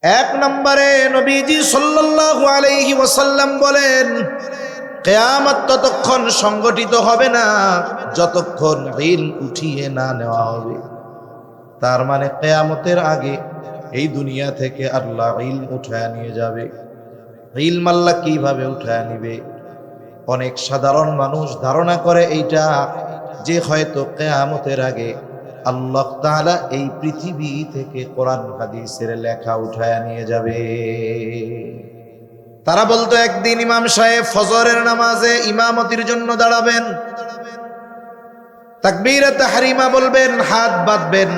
এক নম্বরে নবীজি সাল্লাল্লাহু আলাইহি ওয়াসাল্লাম বলেন, কিয়ামত ততক্ষণ সংগঠিত হবে না যতক্ষণ ইলম উঠিয়ে না নেওয়া হবে। তার মানে কিয়ামতের আগে এই দুনিয়া থেকে আল্লাহ ইলম উঠায় নিয়ে যাবে। ইলম আল্লাহ কিভাবে উঠায় নিবে? অনেক সাধারণ মানুষ ধারণা করে এইটা যে হয়তো কিয়ামতের আগে আল্লাহ তাআলা এই পৃথিবী থেকে কোরআন হাদিসের লেখা উঠায় নিয়ে যাবে। তারা বলতো একদিন ইমাম সাহেব ফজরের নামাজে ইমামতির জন্য দাঁড়াবেন, তাকবীরে তাহরিমা বলবেন, হাত বাঁধবেন,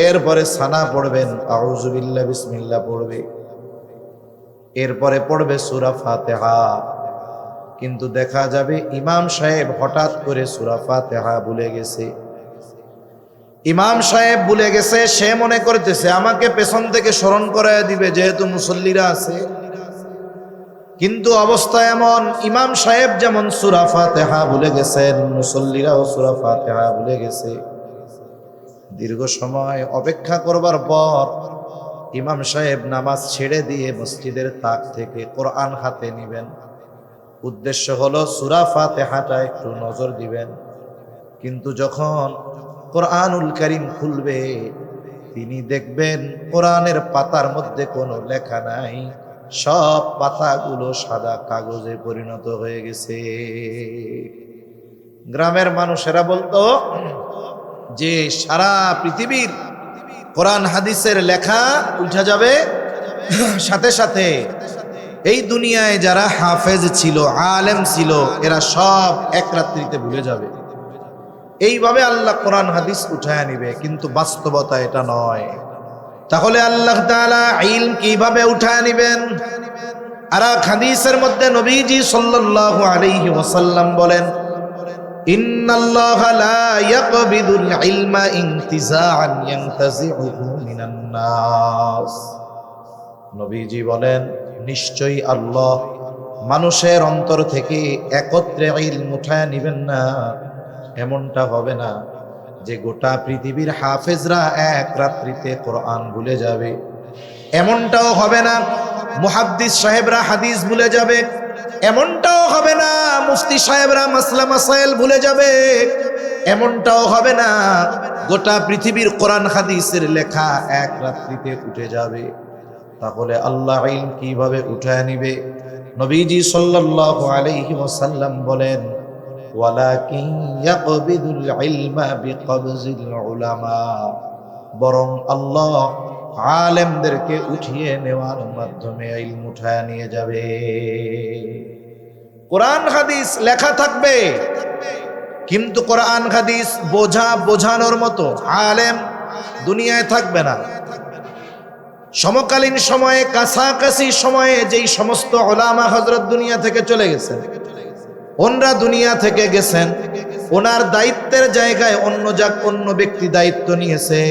এরপরে সানা পড়বেন, আউযু বিল্লাহ বিসমিল্লাহ পড়বে, এরপরে পড়বে সূরা ফাতিহা। কিন্তু দেখা যাবে ইমাম সাহেব হঠাৎ করে সূরা ফাতিহা ভুলে গেছে। ইমাম সাহেব ভুলে গেছে, সে মনে করতেছে আমাকে পেছন থেকে স্মরণ করায় দিবে যেহেতু মুসল্লিরা আছে। কিন্তু অবস্থা এমন, ইমাম সাহেব যেমন সূরা ফাতিহা ভুলে গেছেন, মুসল্লিরাও সূরা ফাতিহা ভুলে গেছে। দীর্ঘ সময় অপেক্ষা করবার পর ইমাম সাহেব নামাজ ছেড়ে দিয়ে মসজিদের তাক থেকে কোরআন হাতে নেবেন। উদ্দেশ্য হলো সূরা ফাতিহাটা একটু নজর দিবেন। কিন্তু যখন কোরআনুল কারীম খুলবে, তিনি দেখবেন কোরআনের পাতার মধ্যে কোনো লেখা নাই, সব পাতাগুলো সাদা কাগজে পরিণত হয়ে গেছে। গ্রামের মানুষেরা বলতো যে সারা পৃথিবীর কোরআন হাদিসের লেখা উঠা যাবে, সাথে সাথে এই দুনিয়ায় যারা হাফেজ ছিল, আলেম ছিল, এরা সব এক রাত্রিতে ভুলে যাবে। এইভাবে আল্লাহ কোরআন হাদিস উঠায় নিবে, কিন্তু বাস্তবতা এটা নয়। তাহলে আল্লাহ তাআলা ইলম কিভাবে উঠায় নিবেন? আর হাদিসের মধ্যে নবীজি সাল্লাল্লাহু আলাইহি ওয়াসাল্লাম বলেন, ইন্নাল্লাহা লা ইয়াকবিদুল ইলমা ইনতিজাআন ইয়ানতাজিউহু মিনান নাস। নবীজি বলেন, নিশ্চয়ই আল্লাহ মানুষের অন্তর থেকে একত্রে ইলম উঠায় নিবেন না। এমনটা হবে না যে গোটা পৃথিবীর হাফেজরা এক রাত্রিতে কোরআন ভুলে যাবে। এমনটাও হবে না মুহাদ্দিস সাহেবরা হাদিস ভুলে যাবে। এমনটাও হবে না মুফতি সাহেবরা মাসলা মাসাইল ভুলে যাবে। এমনটাও হবে না গোটা পৃথিবীর কোরআন হাদিসের লেখা এক রাত্রিতে উঠে যাবে। তাহলে আল্লাহ ইলম কিভাবে উঠায় নিবে? নবীজি সাল্লাল্লাহু আলাইহি ওয়াসাল্লাম বলেন, ওয়ালাকিন ইয়াকবিদুল ইলমা বিকবজিল উলামা। বরং আল্লাহ আলেমদেরকে উঠিয়ে নেওয়ার মাধ্যমে ইলম উঠায় নিয়ে যাবে। কোরআন হাদিস লেখা থাকবে, কিন্তু কোরআন হাদিস বোঝানোর মতো আলেম দুনিয়ায় থাকবে না। সমকালীন সময়ে, কাছাকাছি সময়ে যেই সমস্ত উলামা হযরত দুনিয়া থেকে চলে গেছেন, ওনারা দুনিয়া থেকে গেছেন, ওনার দায়িত্বের জায়গায় অন্য ব্যক্তি দায়িত্ব নিয়েছে,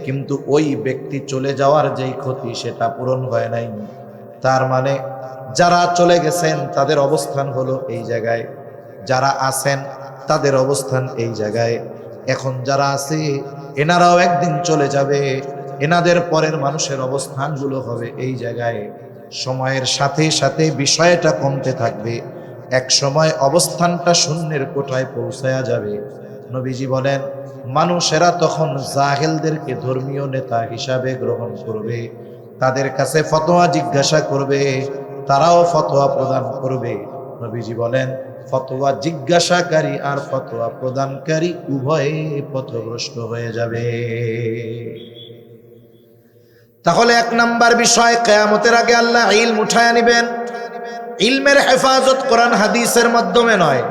কিন্তু ওই ব্যক্তি চলে যাওয়ার যেই ক্ষতি সেটা পূরণ হয় নাই। তার মানে যারা চলে গেছেন তাদের অবস্থান হলো এই জায়গায়, যারা আছেন তাদের অবস্থান এই জায়গায়। এখন যারা আছে এনারাও একদিন চলে যাবে, এনাদের পরের মানুষের অবস্থানগুলো হবে এই জায়গায়। সময়ের সাথে সাথে বিষয়টা কমতে থাকবে, এক সময় অবস্থানটা শূন্যের কোঠায় পৌঁছায়া যাবে। নবীজি বলেন, মানুষেরা তখন জাহেলদেরকে ধর্মীয় নেতা হিসাবে গ্রহণ করবে, তাদের কাছে ফতোয়া জিজ্ঞাসা করবে, তারাও ফতোয়া প্রদান করবে। নবীজি বলেন, ফতোয়া জিজ্ঞাসাকারী আর ফতোয়া প্রদানকারী উভয়ে পথভ্রষ্ট হয়ে যাবে। তাহলে এক নাম্বার বিষয়, কিয়ামতের আগে আল্লাহ ইলম উঠায় নিবেন। ইলমের হেফাজত কোরআন হাদিসের মাধ্যমে নয়,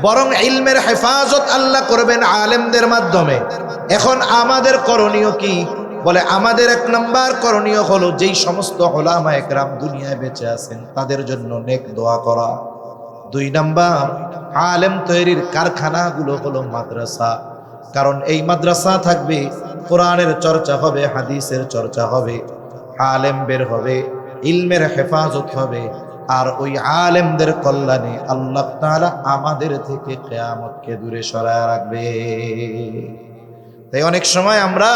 বরং ইলমের হেফাজত আল্লাহ করবেন আলেমদের মাধ্যমে। এখন আমাদের করণীয় কি? বলে, আমাদের এক নাম্বার করণীয় হলো যেই সমস্ত উলামা একরাম দুনিয়ায় বেঁচে আছেন তাদের জন্য নেক দোয়া করা। দুই নাম্বার, আলেম তৈরির কারখানাগুলো হলো মাদ্রাসা। কারণ এই মাদ্রাসা থাকবে, কোরআনের চর্চা হবে, হাদিসের চর্চা হবে, আলেম বের হবে, ইলমের হেফাজত হবে। আর ওই আলেমদের কল্যাণে আল্লাহ তাআলা আমাদের থেকে কিয়ামতকে দূরে সরায় রাখবে। তাই অনেক সময় আমরা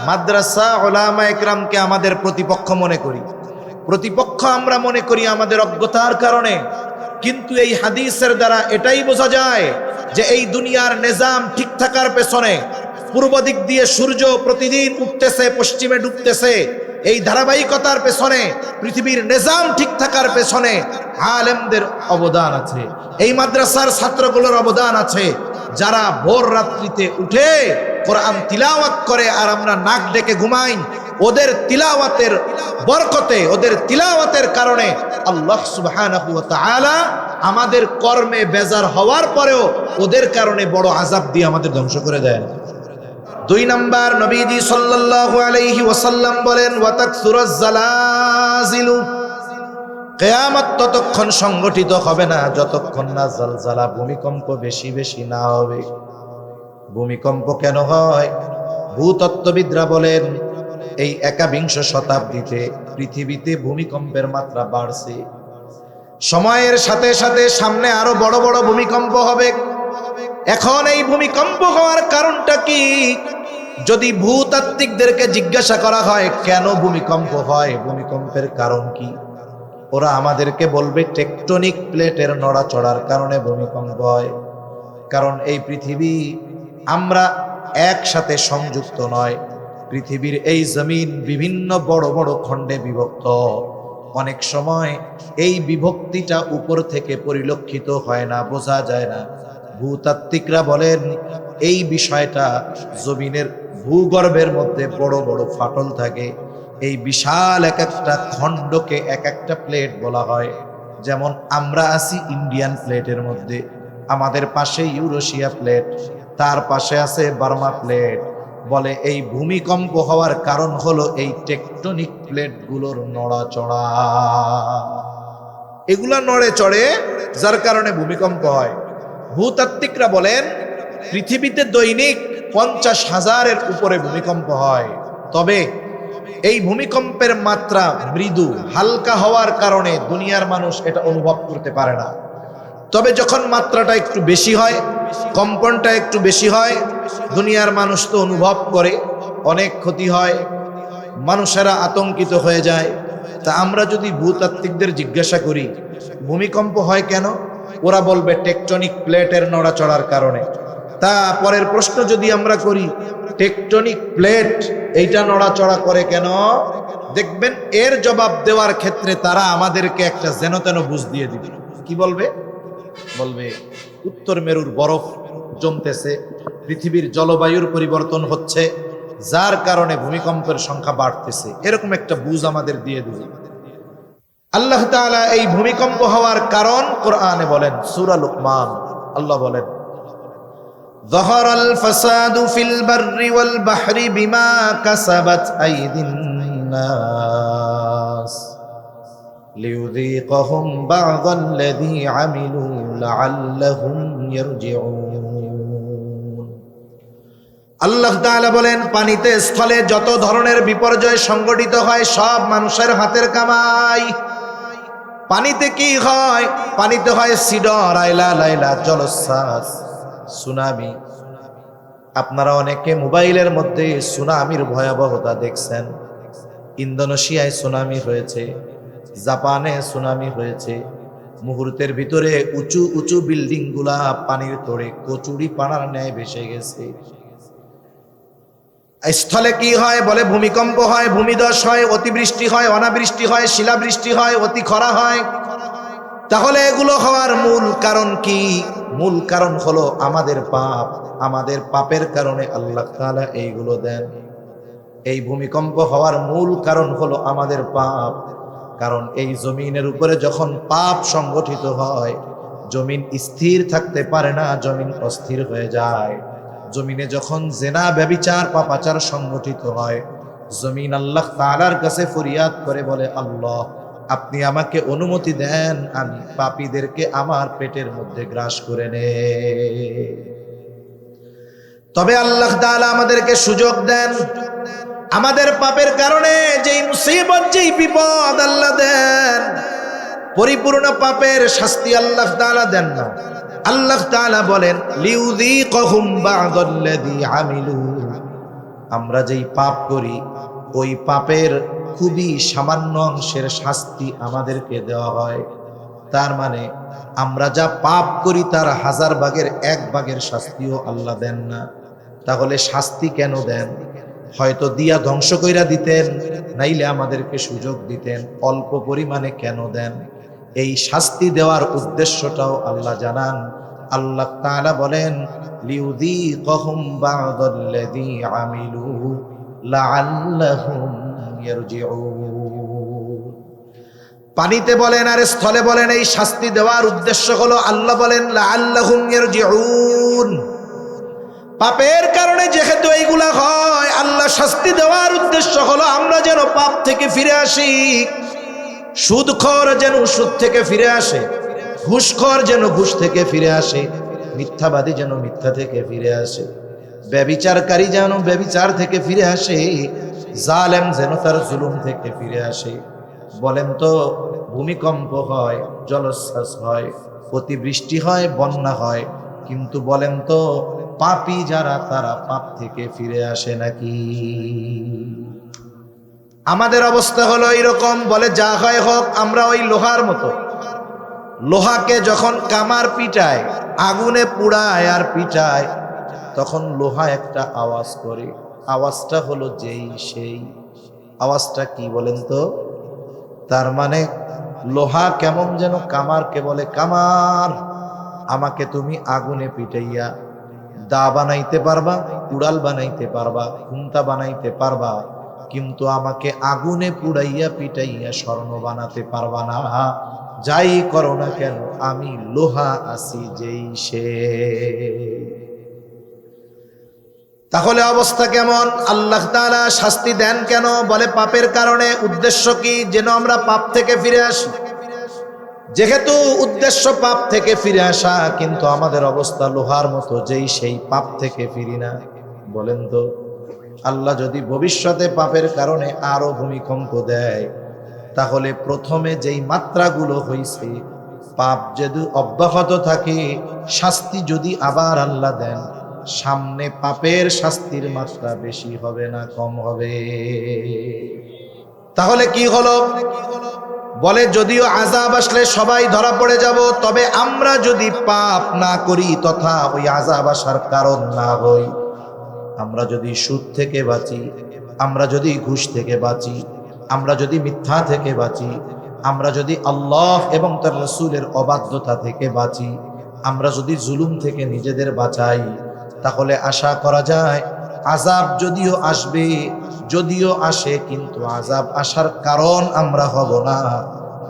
মাদ্রাসা উলামা একরামকে আমাদের প্রতিপক্ষ মনে করি, প্রতিপক্ষ আমরা মনে করি আমাদের অজ্ঞতার কারণে। কিন্তু এই হাদিসের দ্বারা এটাই বোঝা যায় যে এই দুনিয়ার নিজাম ঠিক থাকার পেছনে, পূর্ব দিক দিয়ে সূর্য প্রতিদিন উঠতেছে, পশ্চিমে ডুবতেছে, এই ধারাবাহিকতার পেছনে, পৃথিবীর নিজাম ঠিক থাকার পেছনে আলেমদের অবদান আছে, এই মাদ্রাসার ছাত্রগুলোর অবদান আছে, যারা ভোর রাত্রিতে উঠে কোরআন তিলাওয়াত করে আর আমরা নাক ডেকে ঘুমাই। ওদের তিলাওয়াতের বরকতে, ওদের তিলাওয়াতের কারণে আল্লাহ সুবহানাহু ওয়া তাআলা আমাদের কর্মে বেজার হওয়ার পরেও ওদের কারণে বড় আযাব দিয়ে আমাদের ধ্বংস করে দেয়। 2 নাম্বার, নবীজি সাল্লাল্লাহু আলাইহি ওয়াসাল্লাম বলেন, ওয়া তাকসুরাজ জালাজিলু, কিয়ামত ততক্ষণ সংগঠিত হবে না যতক্ষণ না জালজালা, ভূমিকম্প বেশি বেশি না হবে। ভূমিকম্প কেন হয়? ভূতত্ত্ববিদরা বলেন এই 21 শতাব্দীতে পৃথিবীতে ভূমিকম্পের মাত্রা বাড়ছে। সময়ের সাথে সাথে সামনে আরো বড় বড় ভূমিকম্প হবে। এখন এই ভূমিকম্প হওয়ার কারণটা কি? যদি ভূতাত্ত্বিকদেরকে জিজ্ঞাসা করা হয় কেন ভূমিকম্প হয়, ভূমিকম্পের কারণ কি, ওরা আমাদেরকে বলবে টেকটনিক প্লেটের নড়াচড়ার কারণে ভূমিকম্প হয়। কারণ এই পৃথিবী আমরা একসাথে সংযুক্ত নয়। পৃথিবীর এই জমিন বিভিন্ন বড় বড় খণ্ডে বিভক্ত। অনেক সময় এই বিভক্তিটা উপর থেকে পরিলক্ষিত হয় না, বোঝা যায় না। ভূতাত্ত্বিকরা বলেন এই বিষয়টা জমিনের ভূগর্ভের মধ্যে বড় বড় ফাটল থাকে। এই বিশাল এক একটা খণ্ডকে এক একটা প্লেট বলা হয়। যেমন আমরা আছি ইন্ডিয়ান প্লেটের মধ্যে, আমাদের পাশে ইউরেশিয়া প্লেট, তার পাশে আছে বার্মা প্লেট। বলে এই ভূমিকম্প হওয়ার কারণ হলো এই টেকটনিক প্লেটগুলোর নড়াচড়া, এগুলা নড়ে চড়ে, যার কারণে ভূমিকম্প হয়। ভূতাত্ত্বিকরা বলেন পৃথিবীতে দৈনিক 50,000-এর উপরে ভূমিকম্প হয়। তবে এই ভূমিকম্পের মাত্রা মৃদু, হালকা হওয়ার কারণে দুনিয়ার মানুষ এটা অনুভব করতে পারে না। তবে যখন মাত্রাটা একটু বেশি হয়, কম্পনটা একটু বেশি হয়, দুনিয়ার মানুষ তো অনুভব করে, অনেক ক্ষতি হয়, মানুষেরা আতঙ্কিত হয়ে যায়। তা আমরা যদি ভূতাত্ত্বিকদের জিজ্ঞাসা করি ভূমিকম্প হয় কেন, ওরা বলবে টেকটনিক প্লেটের নড়াচড়ার কারণে। তা পরের প্রশ্ন যদি আমরা করি টেকটনিক প্লেট এইটা নড়াচড়া করে কেন, দেখবেন এর জবাব দেওয়ার ক্ষেত্রে তারা আমাদেরকে একটা যেন তেন বুঝ দিয়ে দিবে। কি বলবে? বলবে উত্তর মেরুর বরফ জমতেছে, পৃথিবীর জলবায়ুর পরিবর্তন হচ্ছে, যার কারণে ভূমিকম্পের সংখ্যা বাড়তেছে, এরকম একটা বুঝ আমাদের দিয়ে দিবে। আল্লাহ তাআলা এই ভূমিকম্প হওয়ার কারণ কোরআনে বলেন, সূরা লুকমান আল্লাহ বলেন, যাহারাল ফাসাদু ফিল বাররি ওয়াল বাহরি বিমা কাসাবাত আইদিন নাস লিয়ুযীকাহুম বা'দাল্লাযী আমিলু লাআল্লাহুম ইয়ারজিউন। আল্লাহ তাআলা বলেন পানিতে স্থলে যত ধরনের বিপর্যয় সংঘটিত হয় সব মানুষের হাতের কামাই। পানিতে কি হয়? পানিতে হয় সিডর, আইলা, লাইলা, জলোচ্ছ্বাস, সুনামি। আপনারা অনেকে মোবাইলের মধ্যে সুনামির ভয়াবহতা দেখছেন। ইন্দোনেশিয়ায় সুনামি হয়েছে, জাপানে সুনামি হয়েছে। মুহূর্তের ভিতরে উঁচু উঁচু বিল্ডিং গুলা পানির তোড়ে কচুরি পানার ন্যায় ভেসে গেছে। স্থলে কি হয়? বলে ভূমিকম্প হয়, ভূমিধস হয়, অতিবৃষ্টি হয়, অনাবৃষ্টি হয়, শিলাবৃষ্টি হয়, অতি খরা হয়। তাহলে এগুলো হওয়ার মূল কারণ কি? মূল কারণ হলো আমাদের পাপ। আমাদের পাপের কারণে আল্লাহ তাআলা এইগুলো দেন। এই ভূমিকম্প হওয়ার মূল কারণ হলো আমাদের পাপ। কারণ এই জমিনের উপরে যখন পাপ সংগঠিত হয়, জমিন স্থির থাকতে পারে না, জমিন অস্থির হয়ে যায়। জমিনে যখন জেনা, ব্যভিচার, পাপাচার সংগঠিত হয়, জমিন আল্লাহ তাআলার কাছে ফরিয়াদ করে বলে, আল্লাহ আপনি আমাকে অনুমতি দেন আমি পাপীদেরকে আমার পেটের মধ্যে গ্রাস করে নে। তবে আল্লাহ তাআলা আমাদেরকে সুযোগ দেন। আমাদের পাপের কারণে যেই মুসিবত, যেই বিপদ আল্লাহ দেন, পরিপূর্ণ পাপের শাস্তি আল্লাহ তাআলা দেন না। আল্লাহ তাআলা বলেন লিউযীকাহুম বা'দাল্লাযী আমিলু আমরা যেই পাপ করি ওই পাপের খুবই সামান্য অংশের শাস্তি আমাদেরকে দেওয়া হয়। তার মানে আমরা যা পাপ করি তার 1000 ভাগের 1 ভাগের শাস্তিও আল্লাহ দেন না। তাহলে শাস্তি কেন দেন? হয়তো দিয়া ধ্বংস কইরা দিতেন, নাইলে আমাদেরকে সুযোগ দিতেন। অল্প পরিমাণে কেন দেন? এই শাস্তি দেওয়ার উদ্দেশ্যটাও আল্লাহ জানান। আল্লাহ তাআলা বলেন, লিউযীকাহুম বা'দাল্লাযী আমিলু লাআল্লাহুম ইয়ারজিউন। পানিতে বলেন আর স্থলে বলেন, এই শাস্তি দেওয়ার উদ্দেশ্য হলো, আল্লাহ বলেন লাআল্লাহুম ইয়ারজিউন। পাপের কারণে যেহেতু এইগুলা হয়, আল্লাহ শাস্তি দেওয়ার উদ্দেশ্য হলো আমরা যেন পাপ থেকে ফিরে আসি। সুদখোর যেন সুদ থেকে ফিরে আসে, ঘুষখোর যেন ঘুষ থেকে ফিরে আসে, মিথ্যাবাদী যেন মিথ্যা থেকে ফিরে আসে, ব্যভিচারকারী যেন ব্যভিচার থেকে ফিরে আসে, জালেম যেন তার জুলুম থেকে ফিরে আসে। বলেন তো, ভূমিকম্প হয়, জলোচ্ছ্বাস হয়, অতিবৃষ্টি হয়, বন্যা হয়, কিন্তু বলেন তো পাপী যারা তারা পাপ থেকে ফিরে আসে নাকি? আমাদের অবস্থা হলো এইরকম। বলে যা হয় হোক, আমরা ওই লোহার মতো। লোহাকে যখন কামার পিটায়, আগুনে পুড়ায় আর পিটায়, তখন লোহা একটা আওয়াজ করে। আওয়াজটা হলো যেই সেই। আওয়াজটা কি বলেন তো? তার মানে লোহা কেমন যেন কামারকে বলে, কামার আমাকে তুমি আগুনে পিটাইয়া দা বানাইতে পারবা, কুড়াল বানাইতে পারবা, খুন্তা বানাইতে পারবা, কিন্তু আমাকে আগুনে পুড়াইয়া পিটাইয়া স্বর্ণ বানাতে পারবা না। যাই করো না কেন, আমি লোহা আছি যেই সে। তাহলে অবস্থা কেমন? আল্লাহ তাআলা শাস্তি দেন কেন? বলে পাপের কারণে। উদ্দেশ্য কি? যেন আমরা পাপ থেকে ফিরে আসি। যেহেতু উদ্দেশ্য পাপ থেকে ফিরে আসা, কিন্তু আমাদের অবস্থা লোহার মতো, যেই সেই পাপ থেকে ফিরি না। বলেন তো, আল্লাহ যদি ভবিষ্যতে পাপের কারণে আরো ভূমিকম্প দেয়, তাহলে প্রথমে যেই মাত্রাগুলো হয়েছে, পাপ যদি অব্যাহত থাকে, শাস্তি যদি আবার আল্লাহ দেন, সামনে পাপের শাস্তির মাত্রা বেশি হবে না কম হবে? তাহলে কি হলো? বলে যদিও আযাব আসলে সবাই ধরা পড়ে যাব, তবে আমরা যদি পাপ না করি তথা ওই আযাব আসার কারণ না হই, আমরা যদি সুদ থেকে বাঁচি, আমরা যদি ঘুষ থেকে বাঁচি, আমরা যদি মিথ্যা থেকে বাঁচি, আমরা যদি আল্লাহ এবং তার রাসূলের অবাধ্যতা থেকে বাঁচি, আমরা যদি জুলুম থেকে নিজেদের বাঁচাই, তাহলে আশা করা যায় আযাব যদিও আসবে, যদিও আসে, কিন্তু আযাব আসার কারণ আমরা হব না।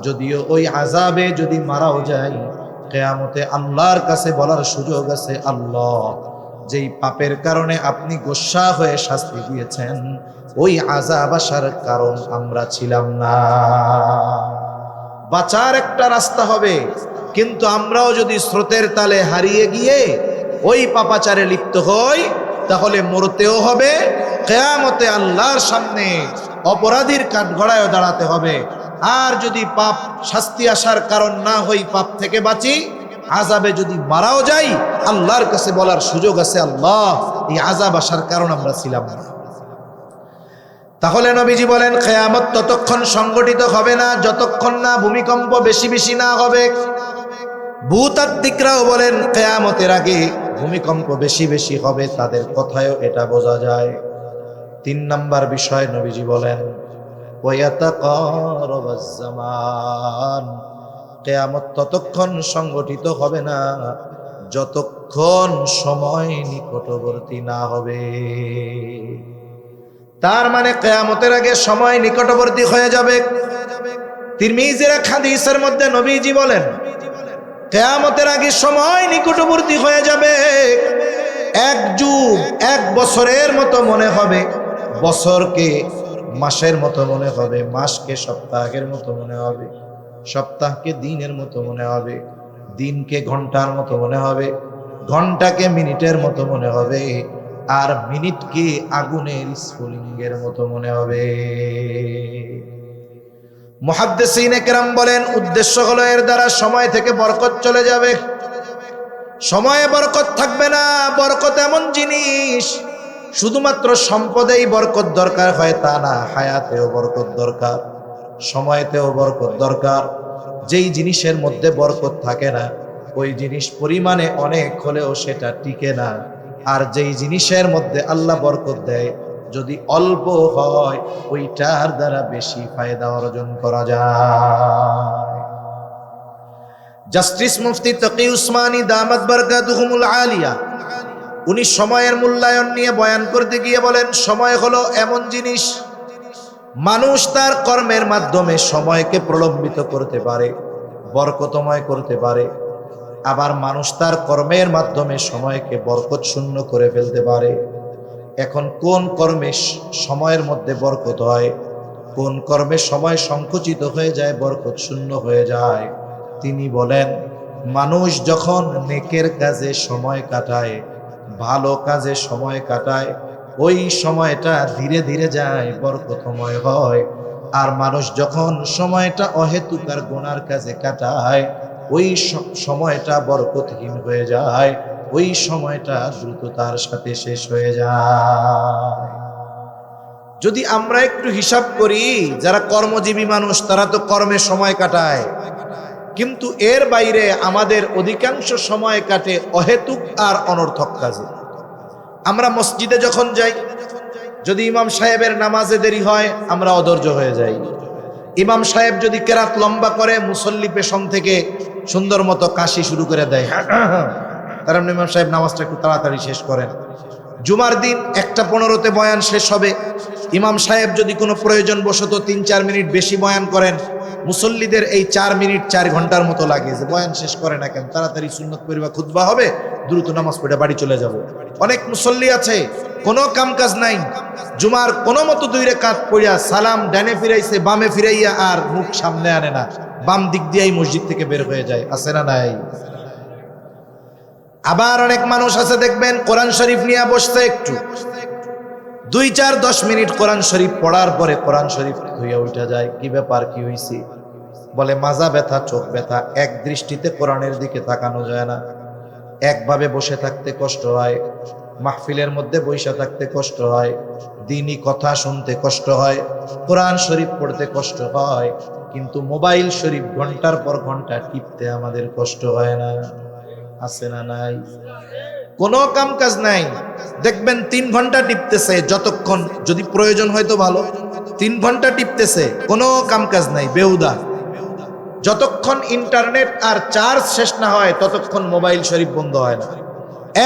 যদিও ওই আযাবে যদি মারাও যাই, কিয়ামতে আল্লাহর কাছে বলার সুযোগ আছে, আল্লাহ যেই পাপের কারণে আপনি গোসা হয়ে শাস্তি দিয়েছেন, ওই আযাব আসার কারণ আমরা ছিলাম না। বাঁচার একটা রাস্তা হবে, কিন্তু আমরাও যদি স্রোতের তালে হারিয়ে গিয়ে ওই পাপাচারে লিপ্ত হই, তাহলে মরতেও হবে, কিয়ামতে আল্লাহর সামনে অপরাধীর কাঠগড়ায় দাঁড়াতে হবে। আর যদি পাপ শাস্তি আসার কারণ না হই, পাপ থেকে বাঁচি, আযাবে যদি মারাও যাই, আল্লাহর কাছে বলার সুযোগ আছে, আল্লাহ এই আযাব আসার কারণ আমরা ছিলাম না। তাহলে নবীজি বলেন কিয়ামত ততক্ষণ সংগঠিত হবে না যতক্ষণ না ভূমিকম্প বেশি বেশি না হবে। ভূতাত্ত্বিকরাও বলেন কিয়ামতের আগে ভূমিকম্প বেশি বেশি হবে, তাদের কথায়ও এটা বোঝা যায়। 3 নাম্বার বিষয় নবীজি বলেন ওয়ায়াতাকারাবাজ জামান, কিয়ামত ততক্ষণ সংগঠিত হবে না যতক্ষণ সময় নিকটবর্তী না হবে। তার মানে কিয়ামতের আগে সময় নিকটবর্তী হয়ে যাবে। তিরমিজির এক হাদিসের মধ্যে নবীজি বলেন কিয়ামতের আগে সময় নিকটবর্তী হয়ে যাবে। 1 যুগ 1 বছরের মতো মনে হবে, বছরকে মাসের মতো মনে হবে, মাসকে সপ্তাহের মতো মনে হবে, সপ্তাহকে দিনের মতো মনে হবে, দিনকে ঘন্টার মতো মনে হবে, ঘন্টাকে মিনিটের মতো মনে হবে, আর মিনিটকে আগুনের স্ফুলিঙ্গের মতো মনে হবে। মুহাদ্দিসিনে কেরাম বলেন উদ্দেশ্য হলো এর দ্বারা সময় থেকে বরকত চলে যাবে, সময়ে বরকত থাকবে না। বরকত এমন জিনিস শুধুমাত্র সম্পদেই বরকত দরকার হয় তা না, হায়াতেও বরকত দরকার, সময়তেও বরকত দরকার। যেই জিনিসের মধ্যে বরকত থাকে না ওই জিনিস পরিমাণে অনেক হলেও সেটা টিকে না, আর যেই জিনিসের মধ্যে আল্লাহ বরকত দেয় যদি অল্প হয় ওইটার দ্বারা বেশি ফায়দা অর্জন করা যায়। জাস্টিস মুফতি তকি উসমানী দামাত বারকাতুহুমুল আলিয়া উনি সময়ের মূল্যায়ন নিয়ে বয়ান করতে গিয়ে বলেন, সময় হলো এমন জিনিস মানুষ তার কর্মের মাধ্যমে সময়কে প্রলম্বিত করতে পারে, বরকতময় করতে পারে, আবার মানুষ তার কর্মের মাধ্যমে সময়কে বরকত শূন্য করে ফেলতে পারে। এখন কোন কর্মে সময়ের মধ্যে বরকত হয়, কোন কর্মে সময় সংকুচিত হয়ে যায়, বরকত শূন্য হয়ে যায়? তিনি বলেন, মানুষ যখন নেকের কাজে সময় কাটায়, ভালো কাজে সময় কাটায়, ওই সময়টা ধীরে ধীরে যায়, বরকতময় হয়। আর মানুষ যখন সময়টা অহেতুক আর গুনার কাজে কাটায় ওই সময়টা বরকতহীন হয়ে যায়, ওই সময়টা দ্রুততার সাথে শেষ হয়ে যায়। যদি আমরা একটু হিসাব করি, যারা কর্মজীবী মানুষ তারা তো কর্মে সময় কাটায়, কিন্তু এর বাইরে আমাদের অধিকাংশ সময় কাটে অহেতুক আর অনর্থক কাজে। আমরা মসজিদে যখন যাই, যদি ইমাম সাহেবের নামাজে দেরি হয় আমরা অধৈর্য হয়ে যাই। ইমাম সাহেব যদি কেরাত লম্বা করে, মুসল্লি পেছন থেকে সুন্দর মতো কাশি শুরু করে দেয়, তার মানে ইমাম সাহেব নামাজটা একটু তাড়াতাড়ি শেষ করেন। জুমার দিন 1:15-তে বয়ান শেষ হবে, ইমাম সাহেব যদি কোনো প্রয়োজন বশত 3-4 মিনিট বেশি বয়ান করেন, মুসল্লিদের এই 4 মিনিট 4 ঘন্টার মতো লাগে যে বয়ান শেষ করে না কেন, তাড়াতাড়ি সুন্নত পড়িবা, খুতবা হবে, দ্রুত নামাজ পড়ে বাড়ি চলে যাব। অনেক মুসল্লি আছে কোনো কাম কাজ নাই, জুমার কোনো মতো 2 রাকাত পড়িয়া সালাম ডানে ফিরাইছে বামে ফিরাইয়া আর মুখ সামনে আনে না, বাম দিক দিয়েই মসজিদ থেকে বের হয়ে যায়। আছে না নাই? আবার অনেক মানুষ আছে দেখবেন কোরআন শরীফ নিয়ে বসছে, একটু 2-4-10 মিনিট কোরআন শরীফ পড়ার পরে কোরআন শরীফ ধুইয়া উঠা যায়। কি ব্যাপার, কি হইছে? বলে মাজা ব্যথা, চোখ ব্যথা, এক দৃষ্টিতে কোরআনের দিকে তাকানো যায় না, একভাবে বসে থাকতে কষ্ট হয়, মাহফিলের মধ্যে বসে থাকতে কষ্ট হয়, দ্বীনি কথা শুনতে কষ্ট হয়, কোরআন শরীফ পড়তে কষ্ট হয়, কিন্তু মোবাইল শরীফ ঘন্টার পর ঘন্টা টিপতে আমাদের কষ্ট হয় না? আছে না নাই? কোনো কাম কাজ নাই, দেখবেন 3 ঘন্টা টিপতেছে, যতক্ষণ যদি প্রয়োজন হয় তো ভালো, 3 ঘন্টা টিপতেছে, কোনো কাম কাজ নাই, বেহুদা। যতক্ষণ ইন্টারনেট আর চার্জ শেষ না হয় ততক্ষণ মোবাইল শরীফ বন্ধ হয় না,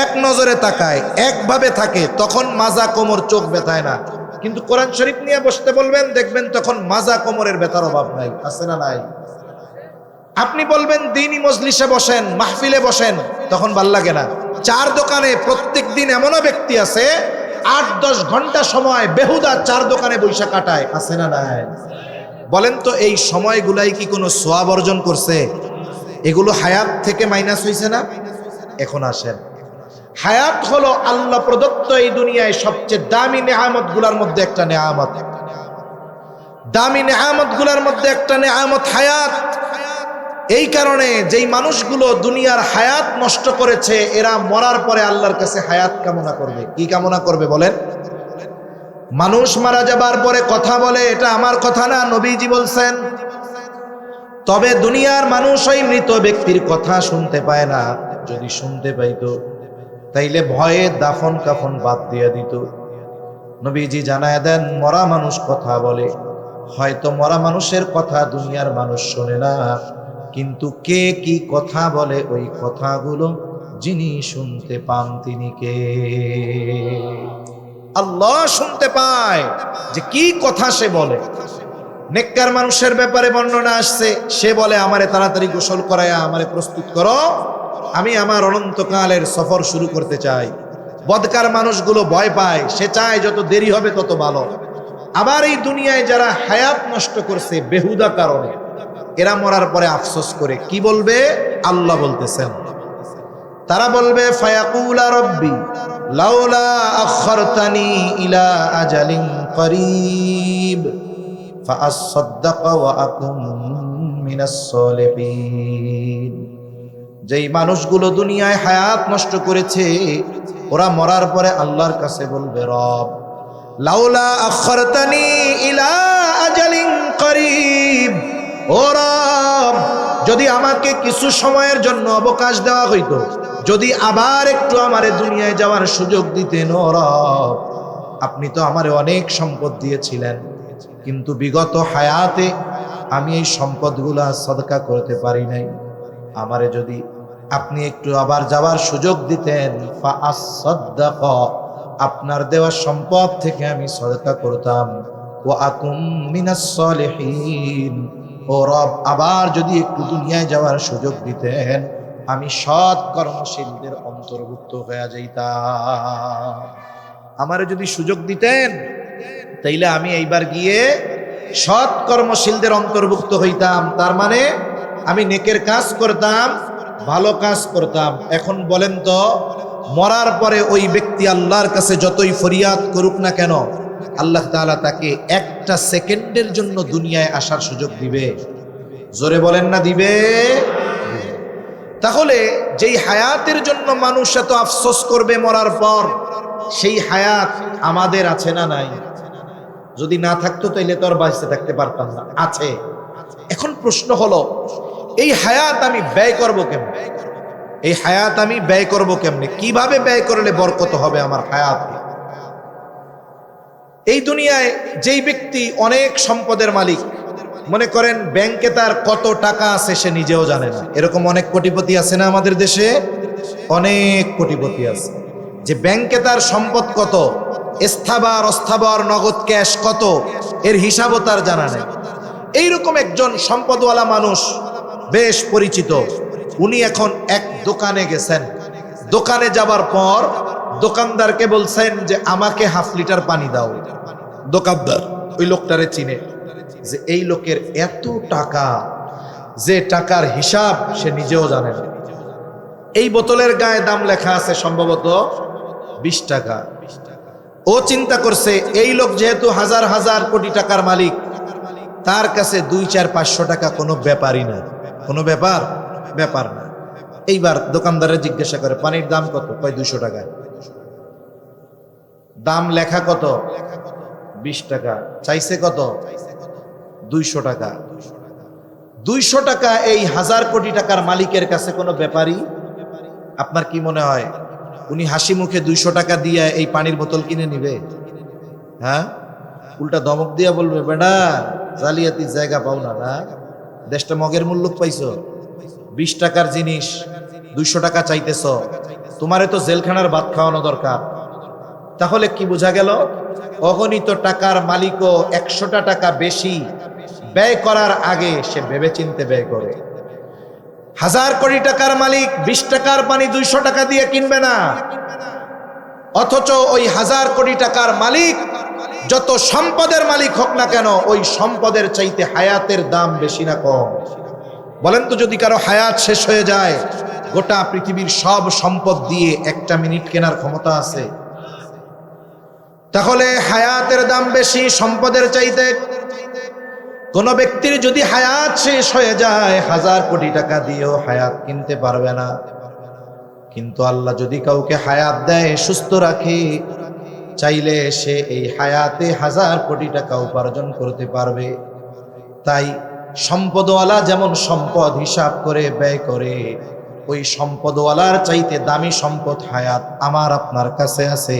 এক নজরে তাকায়, একভাবে থাকে, তখন মাজা কোমর চোখ ব্যথায় না। কিন্তু কোরআন শরীফ নিয়ে বসতে বলবেন, দেখবেন তখন মাজা কোমরের ব্যথার অভাব নাই। আছে না নাই? আপনি বলবেন দ্বীনি মজলিসে বসেন, মাহফিলে বসেন, তখন ভাল লাগে না। 4 দোকানে প্রত্যেক দিন এমনও ব্যক্তি আছে 8-10 ঘন্টা সময় বেহুদা 4 দোকানে বৈশা কাটায়। আছে না নাই? বলেন তো এই সময়গুলাই কি কোনো সওয়াব অর্জন করছে? এগুলো হায়াত থেকে মাইনাস হইছে না? এখন আসেন, হায়াত হলো আল্লাহ প্রদত্ত এই দুনিয়ায় সবচেয়ে দামি নেয়ামত গুলার মধ্যে একটা নেয়ামত, দামি নেয়ামত গুলার মধ্যে একটা নেয়ামত হায়াত। এই কারণে যেই মানুষগুলো দুনিয়ার হায়াত নষ্ট করেছে, এরা মরার পরে আল্লাহর কাছে হায়াত কামনা করবে। কি কামনা করবে বলেন? মানুষ মারা যাবার পরে কথা বলে, এটা আমার কথা না, নবীজি বলছেন। তবে দুনিয়ার মানুষ ওই মৃত ব্যক্তির কথা শুনতে পায় না, যদি শুনতে পাইতো তাইলে ভয়ে দাফন কাফন বাদ দিয়ে দিত। নবীজি জানায় দেন, মরা মানুষ কথা বলে, হয়তো মরা মানুষের কথা দুনিয়ার মানুষ শোনে না, কিন্তু কে কি কথা বলে ওই কথাগুলো যিনি শুনতে পান তিনি কে? আল্লাহ শুনতে পায় যে কি কথা সে বলে। নেককার মানুষের ব্যাপারে বর্ণনা আসছে, সে বলে আমারে তাড়াতাড়ি গোসল করায়া আমারে প্রস্তুত করো, আমি আমার অনন্তকালের সফর শুরু করতে চাই। বদকার মানুষগুলো ভয় পায়, সে চায় যত দেরি হবে তত ভালো। আবার এই দুনিয়ায় যারা হায়াত নষ্ট করছে বেহুদা কারণে, এরা মরার পরে আফসোস করে কি বলবে? আল্লাহ বলতেছেন, তারা বলবে ফায়াকুলা রব্বি লাউলা আখারতানি ইলা আজালিন করিব ফাআসাদদাকা ওয়া আকুম মিনাস সালিহিন। যেই মানুষগুলো দুনিয়ায় হায়াত নষ্ট করেছে ওরা মরার পরে আল্লাহর কাছে বলবে, রব লাউলা আখারতানি ইলা আজালিন করিব, ও রব যদি আমাকে কিছু সময়ের জন্য অবকাশ দেওয়া হইতো, যদি আবার একটু আমারে দুনিয়ায় যাওয়ার সুযোগ দিতেন, ও রব আপনি তো আমারে অনেক সম্পদ দিয়েছিলেন, কিন্তু বিগত হায়াতে আমি এই সম্পদগুলা সদকা করতে পারি নাই, আমারে যদি আপনি একটু আবার যাওয়ার সুযোগ দিতেন, ফাআসাদদাক, আপনার দেওয়া সম্পদ থেকে আমি সদকা করতাম, ওয়া আকুম মিনাস সলিহিন, ও রব আবার যদি একটু দুনিয়ায় যাওয়ার সুযোগ দিতেন, আমি সৎ কর্মশীলদের অন্তর্ভুক্ত হয়ে যাইতাম। আমারে যদি সুযোগ দিতেন তাইলে আমি এইবার গিয়ে সৎ কর্মশীলদের অন্তর্ভুক্ত হইতাম, তার মানে আমি নেকের কাজ করতাম, ভালো কাজ করতাম। এখন বলেন তো, মরার পরে ওই ব্যক্তি আল্লাহর কাছে যতই ফরিয়াদ করুক না কেন, আল্লাহ তাআলা তাকে একটা সেকেন্ডের জন্য দুনিয়ায় আসার সুযোগ দিবে? জোরে বলেন না দিবে? তাহলে যেই হায়াতের জন্য মানুষ এত আফসোস করবে মরার পর, সেই হায়াত আমাদের আছে না নাই? যদি না থাকতো তাইলে তো আর বাঁচতে থাকতে পারতাম না, আছে। এখন প্রশ্ন হলো, এই হায়াত আমি ব্যয় করব কেমনে? এই হায়াত আমি ব্যয় করব কেমনে? কিভাবে ব্যয় করলে বরকত হবে আমার হায়াতে? এই দুনিয়ায় যেই ব্যক্তি অনেক সম্পদের মালিক, মনে করেন ব্যাংকে তার কত টাকা আছে সে নিজেও জানে না, এরকম অনেক কোটিপতি আছে না আমাদের দেশে? অনেক কোটিপতি আছে যে ব্যাংকে তার সম্পদ কত, স্থাবর অস্থাবর নগদ ক্যাশ কত, এর হিসাবও তার জানা নেই। এইরকম একজন সম্পদওয়ালা মানুষ বেশ পরিচিত, উনি এখন এক দোকানে গেছেন। দোকানে যাবার পর দোকানদারকে বলছেন যে আমাকে হাফ লিটার পানি দাও। দোকানদার ওই লোকটারে চিনে, যে এই লোকের এত টাকা, যে টাকার হিসাব সে নিজেও জানে না। এই বোতলের গায়ে দাম লেখা আছে সম্ভবত 20 টাকা। ও চিন্তা করছে এই লোক যেহেতু হাজার হাজার কোটি টাকার মালিক, তার কাছে 2, 4, 500 টাকা কোনো ব্যাপারই না, কোনো ব্যাপার না। এইবার দোকানদারে জিজ্ঞাসা করে পানির দাম কত? কয় 200 টাকা। দাম লেখা কত? 20 টাকা। চাইছে কত? 200 টাকা। 200 টাকা এই হাজার কোটি টাকার মালিকের কাছে কোনো ব্যাপারই? আপনার কি মনে হয় উনি হাসি মুখে 200 টাকা দিয়ে এই পানির বোতল কিনে নিবে? হ্যাঁ, উল্টা ধমক দিয়া বলবে, বেটা জালিয়াতির জায়গা পাও না, না দেশটা মগের মূল্য পাইছো, 20 টাকার জিনিস 200 টাকা চাইতেছ, তোমারে তো জেলখানার ভাত খাওয়ানো দরকার। তাহলে কি বোঝা গেল? অগণিত টাকার মালিকও 100টা টাকা বেশি ব্যয় করার আগে সে ভেবেচিন্তে ব্যয় করে। হাজার কোটি টাকার মালিক 20 টাকার পানি 200 টাকা দিয়ে কিনবে না, অথচ ওই হাজার কোটি টাকার মালিক যত সম্পদের মালিক হোক না কেন, ওই সম্পদের চাইতে হায়াতের দাম বেশি না কম? বলেন তো, যদি কারো হায়াত শেষ হয়ে যায়, গোটা পৃথিবীর সব সম্পদ দিয়ে 1টা মিনিট কেনার ক্ষমতা আছে? তাহলে হায়াতের দাম বেশি সম্পদের চাইতে। কোন ব্যক্তির যদি হায়াত শেষ হয়ে যায়, হাজার কোটি টাকা দিয়েও হায়াত কিনতে পারবে না। কিন্তু আল্লাহ যদি কাউকে হায়াত দেয়, সুস্থ রাখে, চাইলে সে এই হায়াতে হাজার কোটি টাকা উপার্জন করতে পারবে। তাই সম্পদওয়ালা যেমন সম্পদ হিসাব করে ব্যয় করে, ওই সম্পদওয়ালার চাইতে দামি সম্পদ হায়াত আমার আপনার কাছে আছে।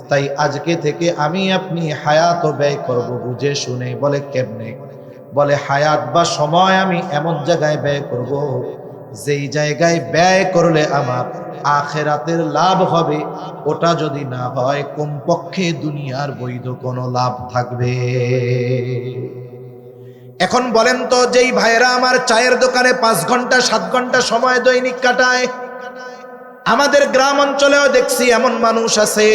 তাই আজকে থেকে আমি আপনি হায়াত ব্যয় করব বুঝে শুনে। বলে কেমনে? বলে হায়াত বা সময় আমি এমন জায়গায় ব্যয় করব, যেই জায়গায় ব্যয় করলে আমার আখেরাতের লাভ হবে, ওটা যদি না হয় কমপক্ষে দুনিয়ার বৈধ কোনো লাভ থাকবে। এখন বলেন তো, যেই ভাইরা আমার চায়ের দোকানে 5 ঘন্টা 7 ঘন্টা সময় দৈনিক কাটায়, আমাদের গ্রাম অঞ্চলেও দেখছি এমন মানুষ আছে,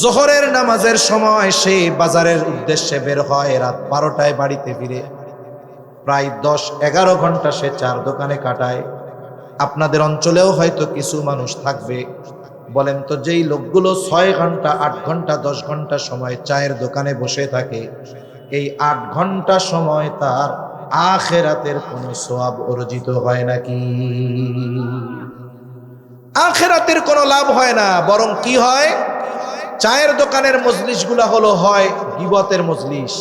জোহরের নামাজের সময় সে বাজারের উদ্দেশ্যে বের হয়, রাত 12টায় বাড়িতে ফিরে। প্রায় 10-11 ঘন্টা সে চার দোকানে কাটায়। আপনাদের অঞ্চলেও হয়তো কিছু মানুষ থাকবে। বলেন তো, যেই লোকগুলো 6 ঘন্টা 8 ঘন্টা 10 ঘন্টা সময় চায়ের দোকানে বসে থাকে, এই 8 ঘন্টা সময় তার আখিরাতের কোনো সওয়াব অর্জিত হয় নাকি? আখিরাতের কোনো লাভ হয় না, বরং কি হয়, চায়ের দোকানের মজলিসগুলা হলো হয় গীবতের মজলিস,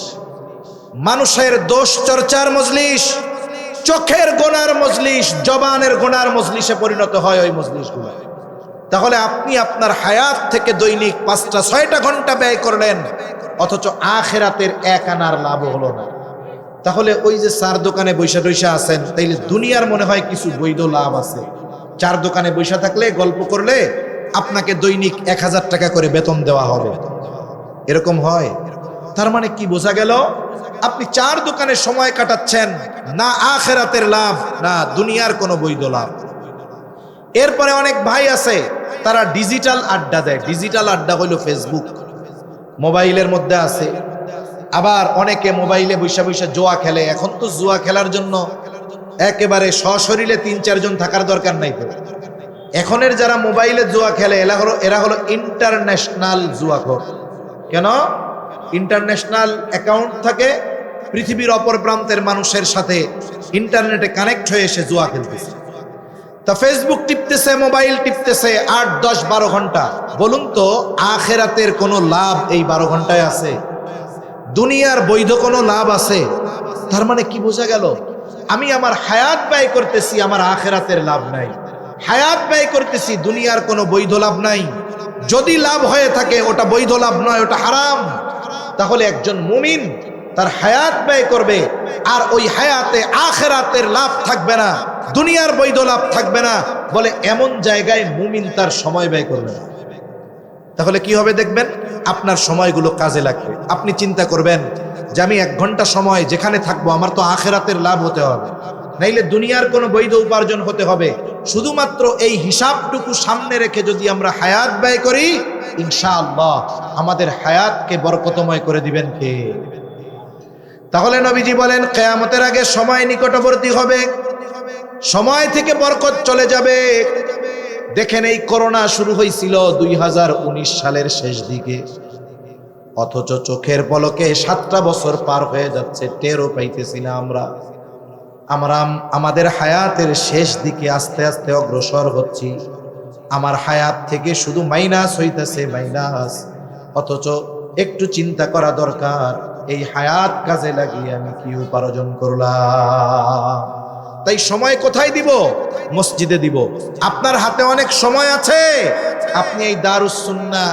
মানুষের দোষ চর্চার মজলিস, চোখের গোনার মজলিস, জবানের গোনার মজলিসে পরিণত হয় ওই মজলিসগুলো। তাহলে আপনি আপনার হায়াত থেকে দৈনিক 5টা 6টা ব্যয় করলেন, অথচ আখিরাতের এক আনার লাভ হলো না। তাহলে ওই যে চার দোকানে বৈশা টৈশা আছেন, তাইলে দুনিয়ার মনে হয় কিছু বৈধ লাভ আছে। চার দোকানে বৈশা থাকলে, গল্প করলে আপনাকে দৈনিক 1000 টাকা করে বেতন দেওয়া হবে, এরকম হয়। তার মানে কি বোঝা গেল, আপনি চার দোকানে সময় কাটাচ্ছেন, না আখিরাতের লাভ না দুনিয়ার কোনো বৈধ লাভ। এরপরে অনেক ভাই আছে তারা ডিজিটাল আড্ডা দেয়। ডিজিটাল আড্ডা হইল ফেসবুক, মোবাইলের মধ্যে আছে। আবার অনেকে মোবাইলে বৈশা বৈশা জুয়া খেলে। এখন তো জুয়া খেলার জন্য একেবারে সশরীরে 3-4 জন থাকার দরকার নাই তো। এখনের যারা মোবাইলে জুয়া খেলে এরা হলো ইন্টারন্যাশনাল জুয়াখোর। কেন? ইন্টারন্যাশনাল অ্যাকাউন্ট থাকে, পৃথিবীর অপর প্রান্তের মানুষের সাথে ইন্টারনেটে কানেক্ট হয়ে এসে জুয়া খেলতেছে। তা ফেসবুক টিপতেছে, মোবাইল টিপতেছে 8-10-12 ঘন্টা। বলুন তো আখিরাতের কোনো লাভ এই 12 ঘন্টায় আছে? দুনিয়ার বৈধ কোনো লাভ আছে? তার মানে কি বোঝা গেল, আমি আমার হায়াত ব্যয় করতেছি, আমার আখিরাতের লাভ নাই। হায়াত ব্যয় করতেছি, দুনিয়ার কোনো বৈধ লাভ নাই। যদি লাভ হয়ে থাকে ওটা বৈধ লাভ নয়, ওটা হারাম। তাহলে একজন মুমিন তার হায়াত ব্যয় করবে, আর ওই হায়াতে আখিরাতের লাভ থাকবে না, দুনিয়ার বৈধ লাভ থাকবে না বলে এমন জায়গায় মুমিন তার সময় ব্যয় করবে না। তাহলে কি হবে দেখবেন, আপনার সময়গুলো কাজে লাগবে। আপনি চিন্তা করবেন যে আমি 1 ঘন্টা সময় যেখানে থাকবো আমার তো আখিরাতের লাভ হতে হবে, নাইলে দুনিয়ার কোনো বৈধ উপার্জন হতে হবে। শুধুমাত্র এই হিসাবটুকু সামনে রেখে যদি আমরা হায়াত ব্যয় করি, ইনশাআল্লাহ আমাদের হায়াতকে বরকতময় করে দিবেন কে? তাহলে নবীজি বলেন কিয়ামতের আগে সময় নিকটবর্তী হবে, সময় থেকে বরকত চলে যাবে। দেখেন এই করোনা শুরু হয়েছিল 2019 সালের শেষ দিকে, অথচ চোখের পলকে 7টা বছর পার হয়ে যাচ্ছে, টেরও পাইতেছি না আমরা। আমাদের হায়াতের শেষ দিকে আস্তে আস্তে অগ্রসর হচ্ছি। আমার হায়াত থেকে শুধু মাইনাস হইতেছে, মাইনাস। অথচ একটু চিন্তা করা দরকার, এই হায়াত কাজে লাগিয়ে আমি কি উপার্জন করলাম। তাই সময় কোথায় দিব? মসজিদে দিব। আপনার হাতে অনেক সময় আছে, আপনি এই দারুস সুন্নাহ,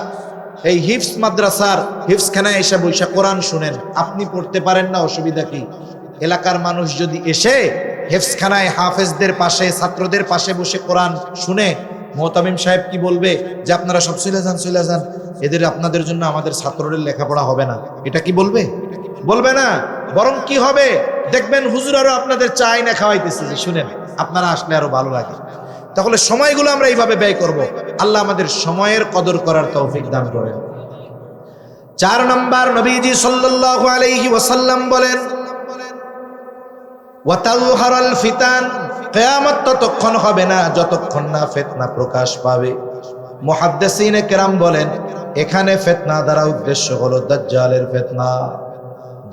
এই হিফজ মাদ্রাসার হিফজখানায় এসে বৈশা কোরআন শুনেন। আপনি পড়তে পারেন না, অসুবিধা কি? এলাকার মানুষ যদি এসে হিফজখানায় হাফেজদের পাশে, ছাত্রদের পাশে বসে কোরআন শুনে, মোহতামিম সাহেব কি বলবে? যে আপনারা সব চলে যান, এদের আপনাদের জন্য আমাদের ছাত্রদের লেখাপড়া হবে না। এটা কি বলবে? বলবে না। বরং কি হবে দেখবেন, হুজুর আরো আপনাদের চাই না খাওয়াইতেছে, যে শুনেন, আপনারা আসলে আরো ভালো লাগে। তাহলে সময়গুলো আমরা এইভাবে ব্যয় করব। আল্লাহ আমাদের সময়ের কদর করার তৌফিক দান করেন। 4 নম্বর, নবীজি সাল্লাল্লাহু আলাইহি ওয়াসাল্লাম বলেন, ওয়াতাযহারাল ফিতান, কিয়ামত ততক্ষণ হবে না যতক্ষণ না ফিতনা প্রকাশ পাবে। মুহাদ্দিসিনে কেরাম বলেন, এখানে ফিতনা দ্বারা উদ্দেশ্য হলো দাজ্জালের ফিতনা।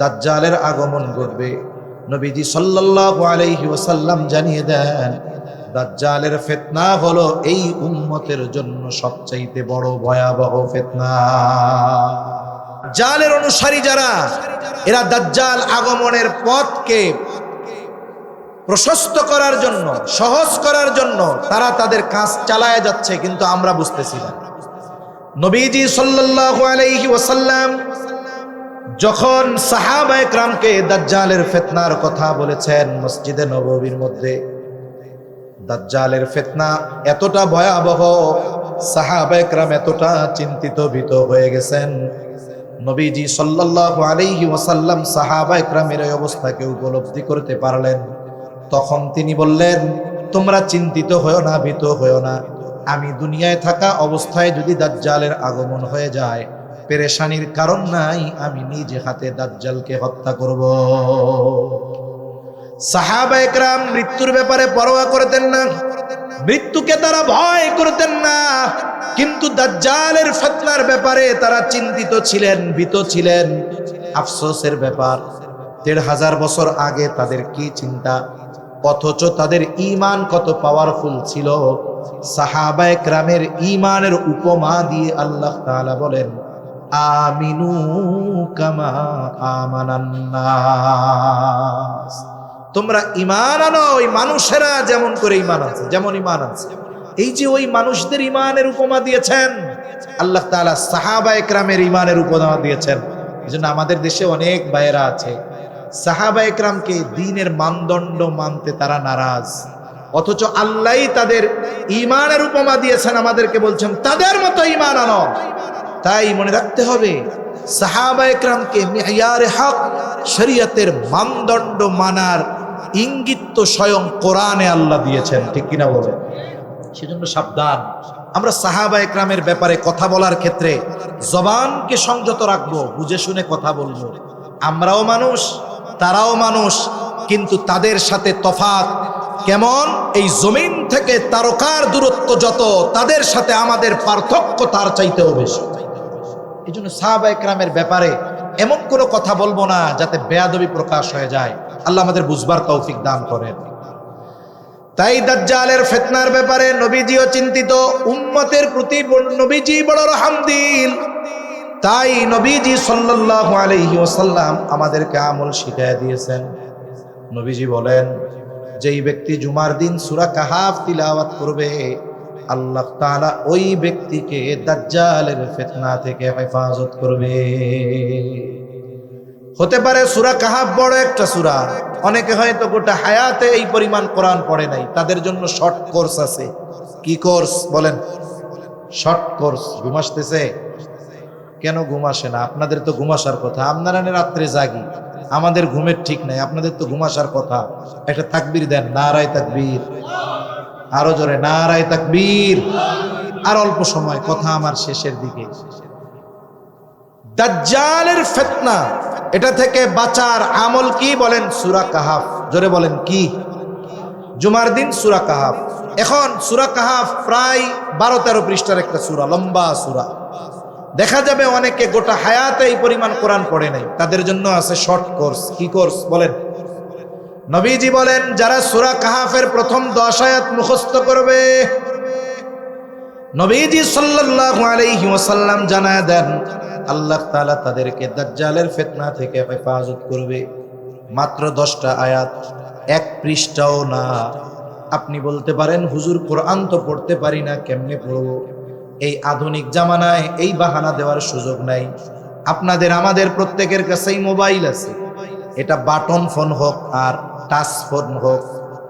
দাজ্জালের আগমন ঘটবে। নবীজি সাল্লাল্লাহু আলাইহি ওয়াসাল্লাম জানিয়ে দেন, দাজ্জালের ফিতনা হলো এই উম্মতের জন্য সবচাইতে বড় ভয়াবহ ফিতনা। দাজ্জালের অনুসারী যারা, এরা দাজ্জাল আগমনের পথকে প্রশস্ত করার জন্য, সহজ করার জন্য তারা তাদের কাজ চালায় যাচ্ছে, কিন্তু আমরা বুঝতেছি না। নবীজি সাল্লাল্লাহু আলাইহি ওয়াসাল্লাম যখন সাহাবায়ে কেরামকে দাজ্জালের ফিতনার কথা বলেছেন মসজিদে নববীর মধ্যে, দাজ্জালের ফিতনা এতটা ভয়াবহ, সাহাবায়ে কেরাম এতটা চিন্তিত ভীত হয়ে গেছেন। নবীজি সাল্লাল্লাহু আলাইহি ওয়াসাল্লাম সাহাবায়ে কেরামের এই অবস্থাকে উপলব্ধি করতে পারলেন। তখন তিনি বললেন, তোমরা চিন্তিত হয়ো না, ভীত হয়ো না। আমি দুনিয়ায় থাকা অবস্থায় যদি দাজ্জালের আগমন হয়ে যায়, পেরেশানির কারণ নাই, আমি নিজে হাতে দাজ্জালকে হত্যা করব। সাহাবায়ে কেরাম মৃত্যুর ব্যাপারে পরোয়া করতেন না, মৃত্যুকে তারা ভয় করতেন না, কিন্তু দাজ্জালের ফিতনার ব্যাপারে তারা চিন্তিত ছিলেন, ভীত ছিলেন। আফসোসের ব্যাপার, 1500 বছর আগে তাদের কি চিন্তা, অথচ তাদের ঈমান কত পাওয়ারফুল ছিল, সাহাবায়ে কেরামের ঈমানের উপমা দিয়ে আল্লাহ তাআলা বলেন, আমিনু কামা আমানান নাস, তোমরা ঈমান আনো ওই মানুষেরা যেমন করে ঈমান আনছে, যেমন ঈমান আনছে। এই যে ওই মানুষদের ঈমানের উপমা দিয়েছেন আল্লাহ তাআলা, সাহাবায়ে কেরামের ঈমানের উপমা দিয়েছেন। এজন্য আমাদের দেশে অনেক ভাইয়েরা আছে সাহাবায়ে কেরামকে দ্বীনের মানদণ্ড মানতে তারা নারাজ, অথচ আল্লাহই তাদের ঈমানের উপমা দিয়েছেন, আমাদেরকে বলছেন তাদের মতো ঈমান আনো। তাই মনে রাখতে হবে সাহাবায়ে কেরামকে মিয়ারে হক শরীয়তের মানদণ্ড মানার ইঙ্গিত তো স্বয়ং কোরআনে আল্লাহ দিয়েছেন, ঠিক কিনা বলেন? সেজন্য সাবধান, আমরা সাহাবায়ে কেরামের ব্যাপারে কথা বলার ক্ষেত্রে জবানকে সংযত রাখবো, বুঝে শুনে কথা বলবো। আমরাও মানুষ, তারাও মানুষ, কিন্তু তাদের সাথে তফাৎ কেমন? এই জমিন থেকে তারকার দূরত্ব যত, তাদের সাথে আমাদের পার্থক্য তার চাইতেও বেশি। এই জন্য সাহাবায়ে কেরামের ব্যাপারে এমন কোনো কথা বলবো না যাতে বেয়াদবি প্রকাশ হয়ে যায়। আল্লাহ আমাদের বুঝবার তৌফিক দান করেন। তাই দাজ্জালের ফিতনার ব্যাপারে নবীজিও চিন্তিত, উম্মতের প্রতি নবীজি বড় রহমদিল। তাই নবীজি সাল্লাল্লাহু আলাইহি ওয়াসাল্লাম আমাদেরকে আমল শিখিয়ে দিয়েছেন। নবীজি বলেন, যেই ব্যক্তি জুমার দিন সূরা কাহাফ তিলাওয়াত করবে, আল্লাহ তাআলা ওই ব্যক্তিকে দাজ্জালের ফিতনা থেকে হেফাজত করবে। হতে পারে সূরা কাহাফ বড় একটা সূরা, অনেকে হয়তো গোটা হায়াতে এই পরিমাণ কোরআন পড়ে নাই, তাদের জন্য শর্ট কোর্স আছে। কি কোর্স বলেন? Short course. ঘুম আসতেছে? কেন ঘুম আসে না? আপনাদের তো ঘুম আসার কথা, আপনারা রাত্রে জাগি, আমাদের ঘুমের ঠিক নাই, আপনাদের তো ঘুম আসার কথা। একটা তাকবীর দেন, নারায়ে তাকবীর, আরো জোরে নারায়ে তাকবীর। আর অল্প সময়, কথা আমার শেষের দিকে। দাজ্জালের ফিতনা, এটা থেকে বাঁচার আমল কি বলেন? সূরা কাহাফ। জোরে বলেন কি? জুমার দিন সূরা কাহাফ। এখন সূরা কাহাফ প্রায় 12-13 পৃষ্ঠার একটা সূরা, লম্বা সূরা। দেখা যাবে অনেকে গোটা হায়াতে এই পরিমাণ কোরআন পড়ে নাই, তাদের জন্য আছে শর্ট কোর্স। কি কোর্স বলেন? নবীজি বলেন, যারা সূরা কাহাফের প্রথম 10 আয়াত মুখস্থ করবে, নবীজি সাল্লাল্লাহু আলাইহি ওয়াসাল্লাম জানায় দেন, আল্লাহ তাআলা তাদেরকে দাজ্জালের ফিতনা থেকে হেফাজত করবে। মাত্র 10টা আয়াত, 1 পৃষ্ঠাও না। আপনি বলতে পারেন, হুজুর কোরআন তো পড়তে পারি না, কেমনে পড়বো? এই আধুনিক জামানায় এই বাহানা দেওয়ার সুযোগ নাই। আপনাদের আমাদের প্রত্যেকের কাছেই মোবাইল আছে। এটা বাটন ফোন হোক আর টাচ ফোন হোক,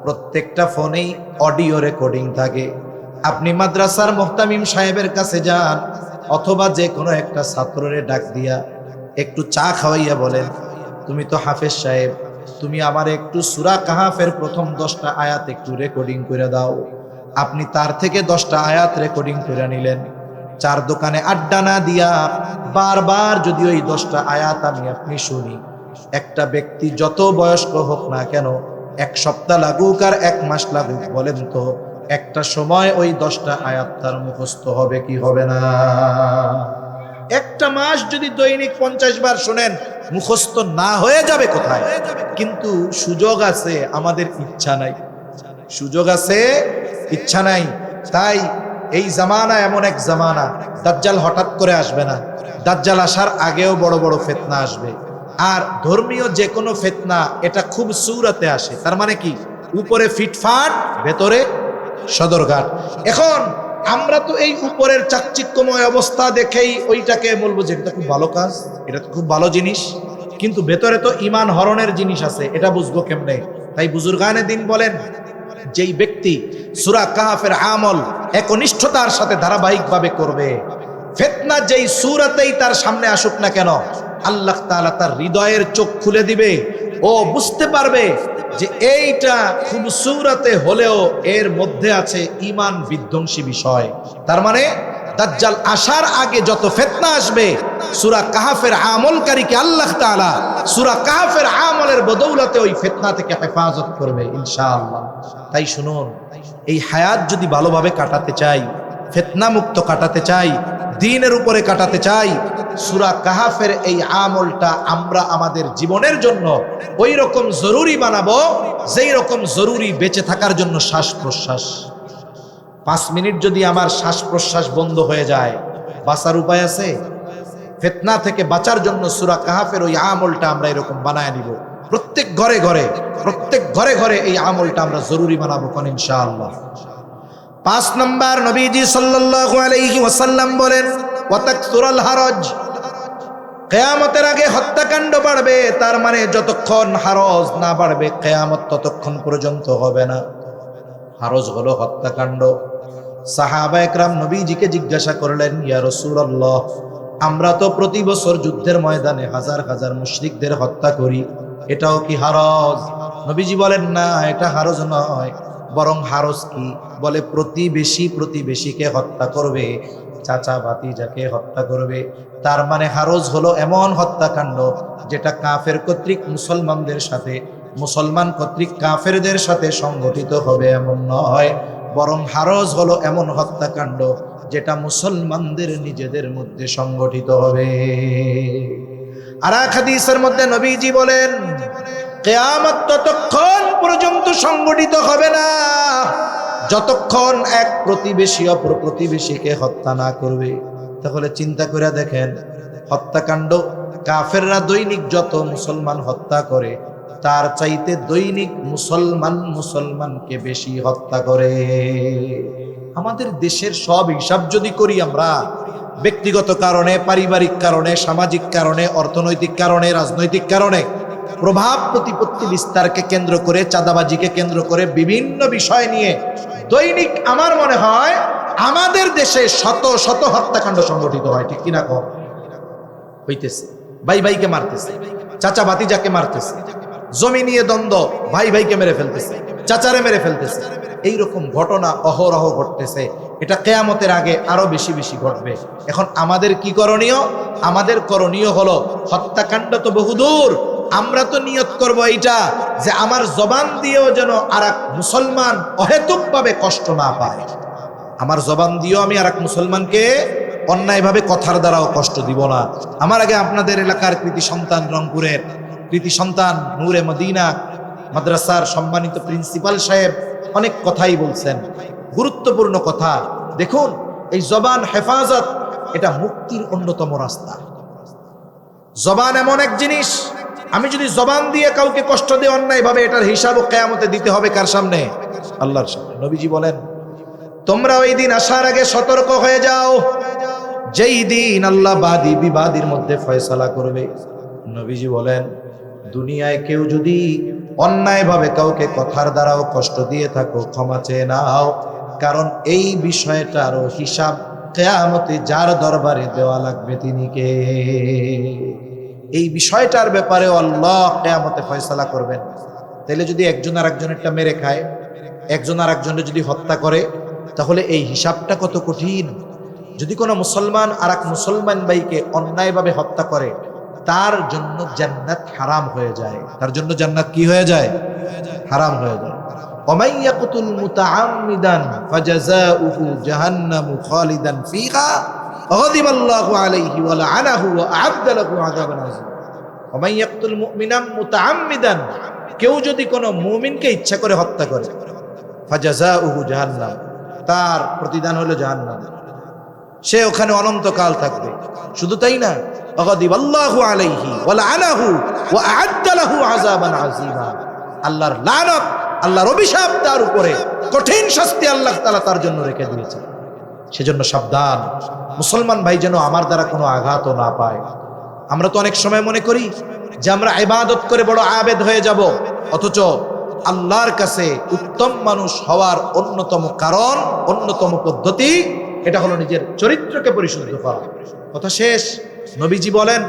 প্রত্যেকটা ফোনেই অডিও রেকর্ডিং থাকে। আপনি মাদ্রাসার মুহতামিম সাহেবের কাছে যান, অথবা যে কোনো একটা ছাত্ররে ডাক দিয়া একটু চা খাওয়াইয়া বলেন, তুমি তো হাফেজ সাহেব, তুমি আমার একটু সূরা কাহাফের প্রথম 10টা আয়াত একটু রেকর্ডিং করে দাও। আপনি তার থেকে 10টা আয়াত রেকর্ডিং করে নিলেন। চার দোকানে আড্ডা না দিয়া বারবার যদি ওই 10টা আয়াত আমি আপনি শুনি, একটা ব্যক্তি যত বয়স্ক হোক না কেন, 1 সপ্তাহ লাগুক আর 1 মাস লাগুক, বলেন তো একটা সময় ওই 10টা আয়াত তার মুখস্থ হবে কি হবে না? একটা মাস যদি দৈনিক 50 বার শুনেন, মুখস্থ না হয়ে যাবে কোথায়? কিন্তু সুযোগ আছে, আমাদের ইচ্ছা নাই। সুযোগ আছে, ইচ্ছা নাই। তাই এই জামানা এমন এক জামানা, দাজ্জাল হঠাৎ করে আসবে না, দাজ্জাল আসার আগেও বড় বড় ফিতনা আসবে। আর ধর্মীয় যে কোনো ফিতনা এটা খুব সূরাতে আসে। তার মানে কি? উপরে ফিটফাট, ভেতরে সদরঘাট। এখন আমরা তো এই উপরের চাকচিক্যময় অবস্থা দেখেই ওইটাকে বলবো যে এটা খুব ভালো কাজ, এটা তো খুব ভালো জিনিস, কিন্তু ভেতরে তো ঈমান হরণের জিনিস আছে, এটা বুঝবো কেমনে? তাই বুজুর্গানে দিন বলেন, যেই ব্যক্তি সূরা কাহাফের আমল একনিষ্ঠতার সাথে ধারাবাহিকভাবে করবে, ফিতনা যেই সূরাতেই তার সামনে আসুক না কেন, আল্লাহ তাআলা তার হৃদয়ের চোখ খুলে দিবে। ও বুঝতে পারবে যে এইটা খুব সূরাতে হলেও এর মধ্যে আছে ঈমান বিধ্বংসী বিষয়। তার মানে দাজ্জাল আসার আগে যত ফিতনা আসবে, সূরা কাহাফের আমলকারীকে আল্লাহ তাআলা সূরা কাহাফের আমলের বদৌলতে ওই ফিতনা থেকে হেফাজত করবে ইনশাআল্লাহ। তাই শুনুন, এই হায়াত যদি ভালোভাবে কাটাতে চাই, ফিতনা মুক্ত কাটাতে চাই, দ্বীনের উপরে কাটাতে চাই, সূরা কাহাফের এই আমলটা আমরা আমাদের জীবনের জন্য ওই রকম জরুরি বানাবো যেই রকম জরুরি বেঁচে থাকার জন্য শ্বাস প্রশ্বাস। 5 মিনিট যদি আমার শ্বাস প্রশ্বাস বন্ধ হয়ে যায়, বাঁচার উপায় আছে? ফিতনা থেকে বাঁচার জন্য সূরা কাহাফের ওই আমলটা আমরা এরকম বানায় নিব। প্রত্যেক ঘরে ঘরে এই আমলটা আমরা জরুরি বানাবো কোন ইনশাআল্লাহ। 5 নাম্বার, নবীজি সাল্লাল্লাহু আলাইহি ওয়াসাল্লাম বলেন ওয়াতাকসুরাল হারজ, কিয়ামতের আগে হত্যাকাণ্ড বাড়বে। তার মানে যতক্ষণ হারজ না বাড়বে কিয়ামত ততক্ষণ পর্যন্ত হবে না। হারজ হলো হত্যাকাণ্ড। সাহাবা একরাম নবীজিকে জিজ্ঞাসা করলেন, ইয়া রাসূলুল্লাহ, আমরা তো প্রতি বছর যুদ্ধের ময়দানে হাজার হাজার মুশরিকদের হত্যা করি, এটাও কি হারজ? নবীজি বলেন, না, এটা হারজ নয়, বরং হারজ কি? বলে প্রতিবেশীকে হত্যা করবে, চাচা ভাতিজাকে হত্যা করবে। তার মানে হারজ হলো এমন হত্যাকাণ্ড যেটা কাফের কর্তৃক মুসলমানদের সাথে, মুসলমান কর্তৃক কাফেরদের সাথে সংগঠিত হবে এমন নয়, বরং হারজ হলো এমন হত্যাকাণ্ড যেটা মুসলমানদের নিজেদের মধ্যে সংগঠিত হবে। আর এক হাদিসের মধ্যে নবীজি বলেন, কিয়ামত ততক্ষণ পর্যন্ত সংগঠিত হবে না যতক্ষণ এক প্রতিবেশী অপর প্রতিবেশীকে হত্যা না করবে। তাহলে চিন্তা করে দেখেন, হত্যাকাণ্ড কাফেররা দৈনিক যত মুসলমান হত্যা করে, তার চাইতে দৈনিক মুসলমানকে বেশি হত্যা করে। আমাদের দেশের সব হিসাব যদি করি আমরা, ব্যক্তিগত কারণে, পারিবারিক কারণে, সামাজিক কারণে, অর্থনৈতিক কারণে, রাজনৈতিক কারণে, প্রভাব প্রতিপত্তি বিস্তারকে কেন্দ্র করে, চাঁদাবাজিকে কেন্দ্র করে, বিভিন্ন বিষয় নিয়ে দৈনিক আমার মনে হয় আমাদের দেশে শত শত হত্যাকাণ্ড সংগঠিত হয়। ঠিক কিনা কম হইতেছে? ভাই ভাইকে মারতেছে, চাচা ভাতিজাকে মারতেছে, জমি নিয়ে দ্বন্দ্ব, ভাই ভাইকে মেরে ফেলতেছে, চাচারে মেরে ফেলতেছে। এইরকম ঘটনা অহরহ ঘটতেছে। এটা কিয়ামতের আগে আরো বেশি বেশি ঘটবে। এখন আমাদের কি করণীয়? আমাদের করণীয় হলো, হত্যাকাণ্ড তো বহুদূর, আমরা তো নিয়ত করব এইটা যে আমার জবান দিয়েও যেন আর এক মুসলমান অহেতুকভাবে কষ্ট না পায়। আমার জবান দিয়েও আমি আর এক মুসলমানকে অন্যায়ভাবে কথার দ্বারাও কষ্ট দিব না। আমার আগে আপনাদের এলাকার কৃতি সন্তান, রংপুরের কৃতি সন্তান নূরে মদিনা মাদ্রাসার সম্মানিত প্রিন্সিপাল সাহেব অনেক কথাই বলছেন, গুরুত্বপূর্ণ কথা। দেখুন, এই জবান হেফাজত, এটা মুক্তির অন্যতম রাস্তা। জবান এমন এক জিনিস, আমি যদি জবান দিয়ে কাউকে কষ্ট দিই অন্যায়ভাবে, এটার হিসাবও কিয়ামতে দিতে হবে কার সামনে? আল্লাহর সামনে। নবীজি বলেন, তোমরা ওই দিন আসার আগে সতর্ক হয়ে যাও, যেই দিন আল্লাহ বাদী বিবাদীর মধ্যে ফয়সালা করবে। নবীজি বলেন, দুনিয়ায় কেউ যদি অন্যায়ভাবে কাউকে কথার দ্বারাও কষ্ট দিয়ে থাকো, ক্ষমা চেয়ে নাও, কারণ এই বিষয়টারও হিসাব কিয়ামতে যার দরবারে দেওয়া লাগবে তিনি কে? এই বিষয়টার ব্যাপারে আল্লাহ কিয়ামতে ফয়সালা করবেন। তাহলে যদি একজন আর একজনেরটা মেরে খায়, একজন আর একজনের যদি হত্যা করে, তাহলে এই হিসাবটা কত কঠিন। যদি কোনো মুসলমান আর এক মুসলমান ভাইকে অন্যায়ভাবে হত্যা করে, তার জন্য জান্নাত হারাম হয়ে যায়। তার জন্য জান্নাত কি হয়ে যায়? হারাম হয়ে যায়। ওমাই ইয়াকতুল মুতাআম্মিদান ফাজাযাউহু জাহান্নামু খালিদান ফিহা গাযিবাল্লাহু আলাইহি ওয়া লাআনাহু ওয়া আ'আদ্দা লাহু আযাবান আযীম। ওমাই ইয়াকতুল মুমিনান মুতাআম্মিদান, কেউ যদি কোনো মুমিনকে ইচ্ছা করে হত্যা করে, ফাজাযাউহু জাহান্নাম, তার প্রতিদান হলো জাহান্নাম, সে ওখানে অনন্তকাল থাকবে। শুধু তাই না, গাযিবাল্লাহু আলাইহি ওয়া লাআনাহু ওয়া আ'আদ্দা লাহু আযাবান আযীমা, আল্লাহর লানত, আল্লাহর অভিশাপ তার উপরে, কঠিন শাস্তি আল্লাহ তাআলা তার জন্য রেখে দিয়েছে। সেজন্য সাবধান, মুসলমান ভাই যেন আমার দ্বারা কোনো আঘাত না পায়। আমরা তো অনেক সময় মনে করি যে আমরা ইবাদত করে বড় আবেদ হয়ে যাব, অথচ আল্লাহর কাছে উত্তম মানুষ হওয়ার অন্যতম কারণ, অন্যতম পদ্ধতি, এটা হলো নিজের চরিত্রকে পরিশুদ্ধ করা। কথা শেষ। নবীজি বলেন,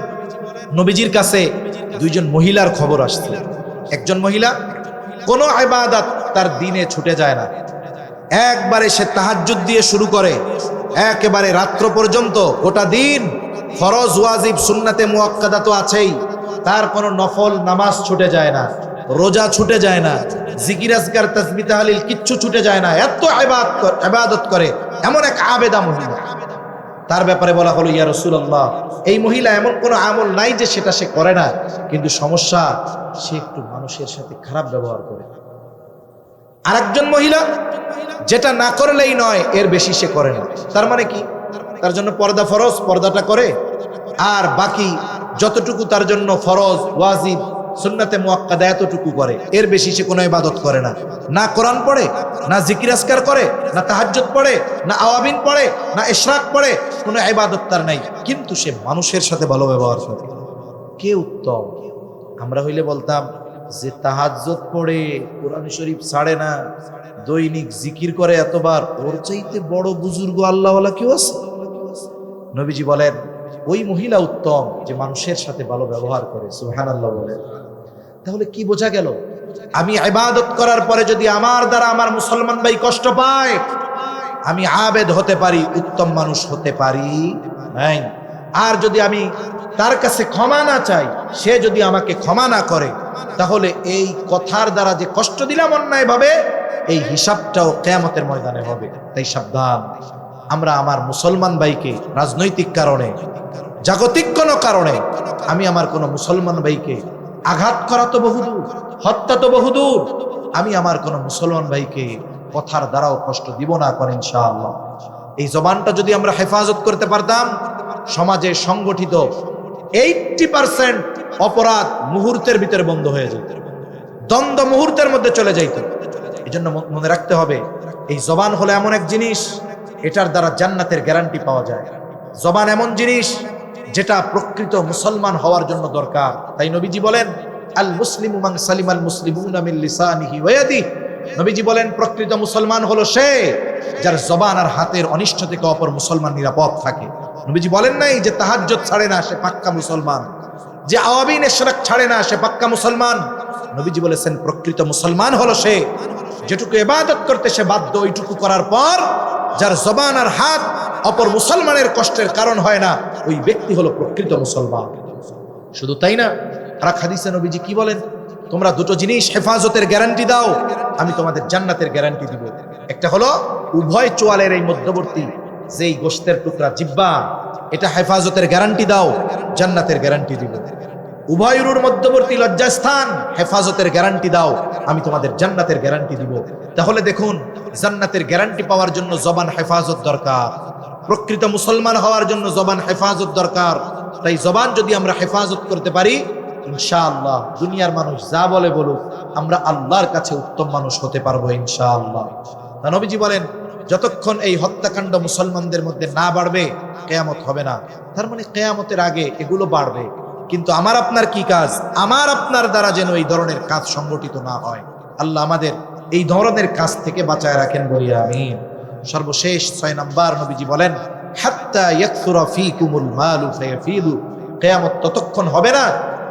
নবীজির কাছে দুইজন মহিলার খবর আসছে। একজন মহিলা কোনো ইবাদত তার দিনে ছুটে যায় না, একবারে সে তাহাজ্জুদ দিয়ে শুরু করে, একেবারে রাত্র পর্যন্ত, গোটা দিন ফরজ ওয়াজিব সুন্নাতে মুআক্কাদা তো আছেই, তার কোনো নফল নামাজ ছুটে যায় না, রোজা ছুটে যায় না, জিকির আজকার তাসবিহ তাহলিল কিচ্ছু ছুটে যায় না, এত ইবাদত করে এমন এক আবেদা মহিলা। তার ব্যাপারে বলা হলো, ইয়া রাসূলুল্লাহ, এই মহিলা এমন কোনো আমল নাই যে সেটা সে করে না, কিন্তু সমস্যা সে একটু মানুষের সাথে খারাপ ব্যবহার করে, আরেকজন মহিলা যেটা না করলেই নয় এর বেশি সে করে না। তার মানে কি? তার জন্য পর্দা ফরজ, পর্দাটা করে, আর বাকি যতটুকু তার জন্য ফরজ, ওয়াজিব, সুন্নাতে মুআক্কাদা এতটুকু করে, এর বেশি সে কোনো ইবাদত করে না। না কোরআন পড়ে, না জিকির আজকার করে, না তাহাজ্জুদ পড়ে, না আওয়াবিন পড়ে, না ইশরাক পড়ে, কোনো ইবাদত তার নাই, কিন্তু সে মানুষের সাথে ভালো ব্যবহার করে। কে উত্তম? আমরা হইলে বলতাম যে তাহাজ্জুদ পড়ে, কোরআন শরীফ ছাড়ে না, দৈনিক জিকির করে এতবার, ওর চাইতে বড় বুজুর্গ আল্লাহওয়ালা কেউ আছে? নবীজি বলেন ওই মহিলা উত্তম যে মানুষের সাথে ভালো ব্যবহার করে। সুবহানাল্লাহ বলেন। তাহলে কি বোঝা গেল? আমি ইবাদত করার পরে যদি আমার দ্বারা আমার মুসলমান ভাই কষ্ট পায়, আমি আবেদ হতে পারি, উত্তম মানুষ হতে পারি নাই। আর যদি আমি তার কাছে ক্ষমা না চাই, সে যদি আমাকে ক্ষমা না করে, তাহলে এই কথার দ্বারা যে কষ্ট দিলাম অন্যায় ভাবে, এই হিসাবটাও কিয়ামতের ময়দানে হবে। তাই সাবধান। আমরা আমার মুসলমান ভাইকে রাজনৈতিক কারণে, জাগতিক কোনো কারণে আমি আমার কোনো মুসলমান ভাইকে আঘাত করা তো বহুদূর, হত্যা তো বহুদূর, আমি আমার কোনো মুসলমান ভাইকে কথার দ্বারাও কষ্ট দিব না করেন ইনশাআল্লাহ। এই জবানটা যদি আমরা হেফাজত করতে পারতাম, সমাজে সংগঠিত 80% অপরাধ মুহূর্তের ভিতরে বন্ধ হয়ে যেত, দ্বন্দ্ব মুহূর্তের মধ্যে চলে যাইত। এই জন্য মনে রাখতে হবে, এই জবান হলো এমন এক জিনিস, এটার দ্বারা জান্নাতের গ্যারান্টি পাওয়া যায়। জবান এমন জিনিস যেটা প্রকৃত মুসলমান হওয়ার জন্য দরকার। তাই নবীজি বলেন আল মুসলিমু মান সালিমাল মুসলিমুনা মিন লিসানিহি ওয়া ইয়াদিহি। নবীজি বলেন প্রকৃত মুসলমান হলো সে যার জবান আর হাতের অনিষ্ট থেকে অপর মুসলমান নিরাপদ থাকে। নবীজি বলেন নাই যে তাহাজ্জুদ ছাড়ে না সে পাক্কা মুসলমান, যে আওয়াবিন ইশরাক ছাড়ে না সে পাক্কা মুসলমান। নবীজি বলেছেন প্রকৃত মুসলমান হলো সে যেটুকু ইবাদত করতে সে বাধ্য, ওইটুকু করার পর যার জবান আর হাত অপর মুসলমানের কষ্টের কারণ হয় না, ওই ব্যক্তি হলো প্রকৃত মুসলমান। শুধু তাই না, আর হাদিসে নবীজি কি বলেন? তোমরা দুটো জিনিস হেফাজতের গ্যারান্টি দাও, আমি তোমাদের জান্নাতের গ্যারান্টি দিব। একটা হলো উভয় চোয়ালের এই মধ্যবর্তী যেই গোশতের টুকরা জিহ্বা, এটা হেফাজতের গ্যারান্টি দাও, জান্নাতের গ্যারান্টি দিব। উভয় উরুর মধ্যবর্তী লজ্জাস্থান হেফাজতের গ্যারান্টি দাও, আমি তোমাদের জান্নাতের গ্যারান্টি দিব। তাহলে দেখুন, জান্নাতের গ্যারান্টি পাওয়ার জন্য জবান হেফাজত দরকার, প্রকৃত মুসলমান হওয়ার জন্য জবান হেফাজত দরকার। তাই জবান যদি আমরা হেফাজত করতে পারি, ইনশাআল্লাহ দুনিয়ার মানুষ যা বলে বলুক, আমরা আল্লাহর কাছে উত্তম মানুষ হতে পারবো ইনশাআল্লাহ। তা নবীজি বলেন যতক্ষণ এই হত্যাকাণ্ড মুসলমানদের মধ্যে না বাড়বে, কিয়ামত হবে না। তার মানে কিয়ামতের আগে এগুলো বাড়বে। কিন্তু আমার আপনার কি কাজ? আমার আপনার দ্বারা যেন এই ধরনের কাজ সংগঠিত না হয়। আল্লাহ আমাদের এই ধরনের কাজ থেকে বাঁচায় রাখেন, বলি আমিন। সর্বশেষ 6 নাম্বার নবীজি বলেন হাত্তা ইয়াকসুরা ফীকুমুল মালু ফায়াফিদু। কিয়ামত ততক্ষণ হবে না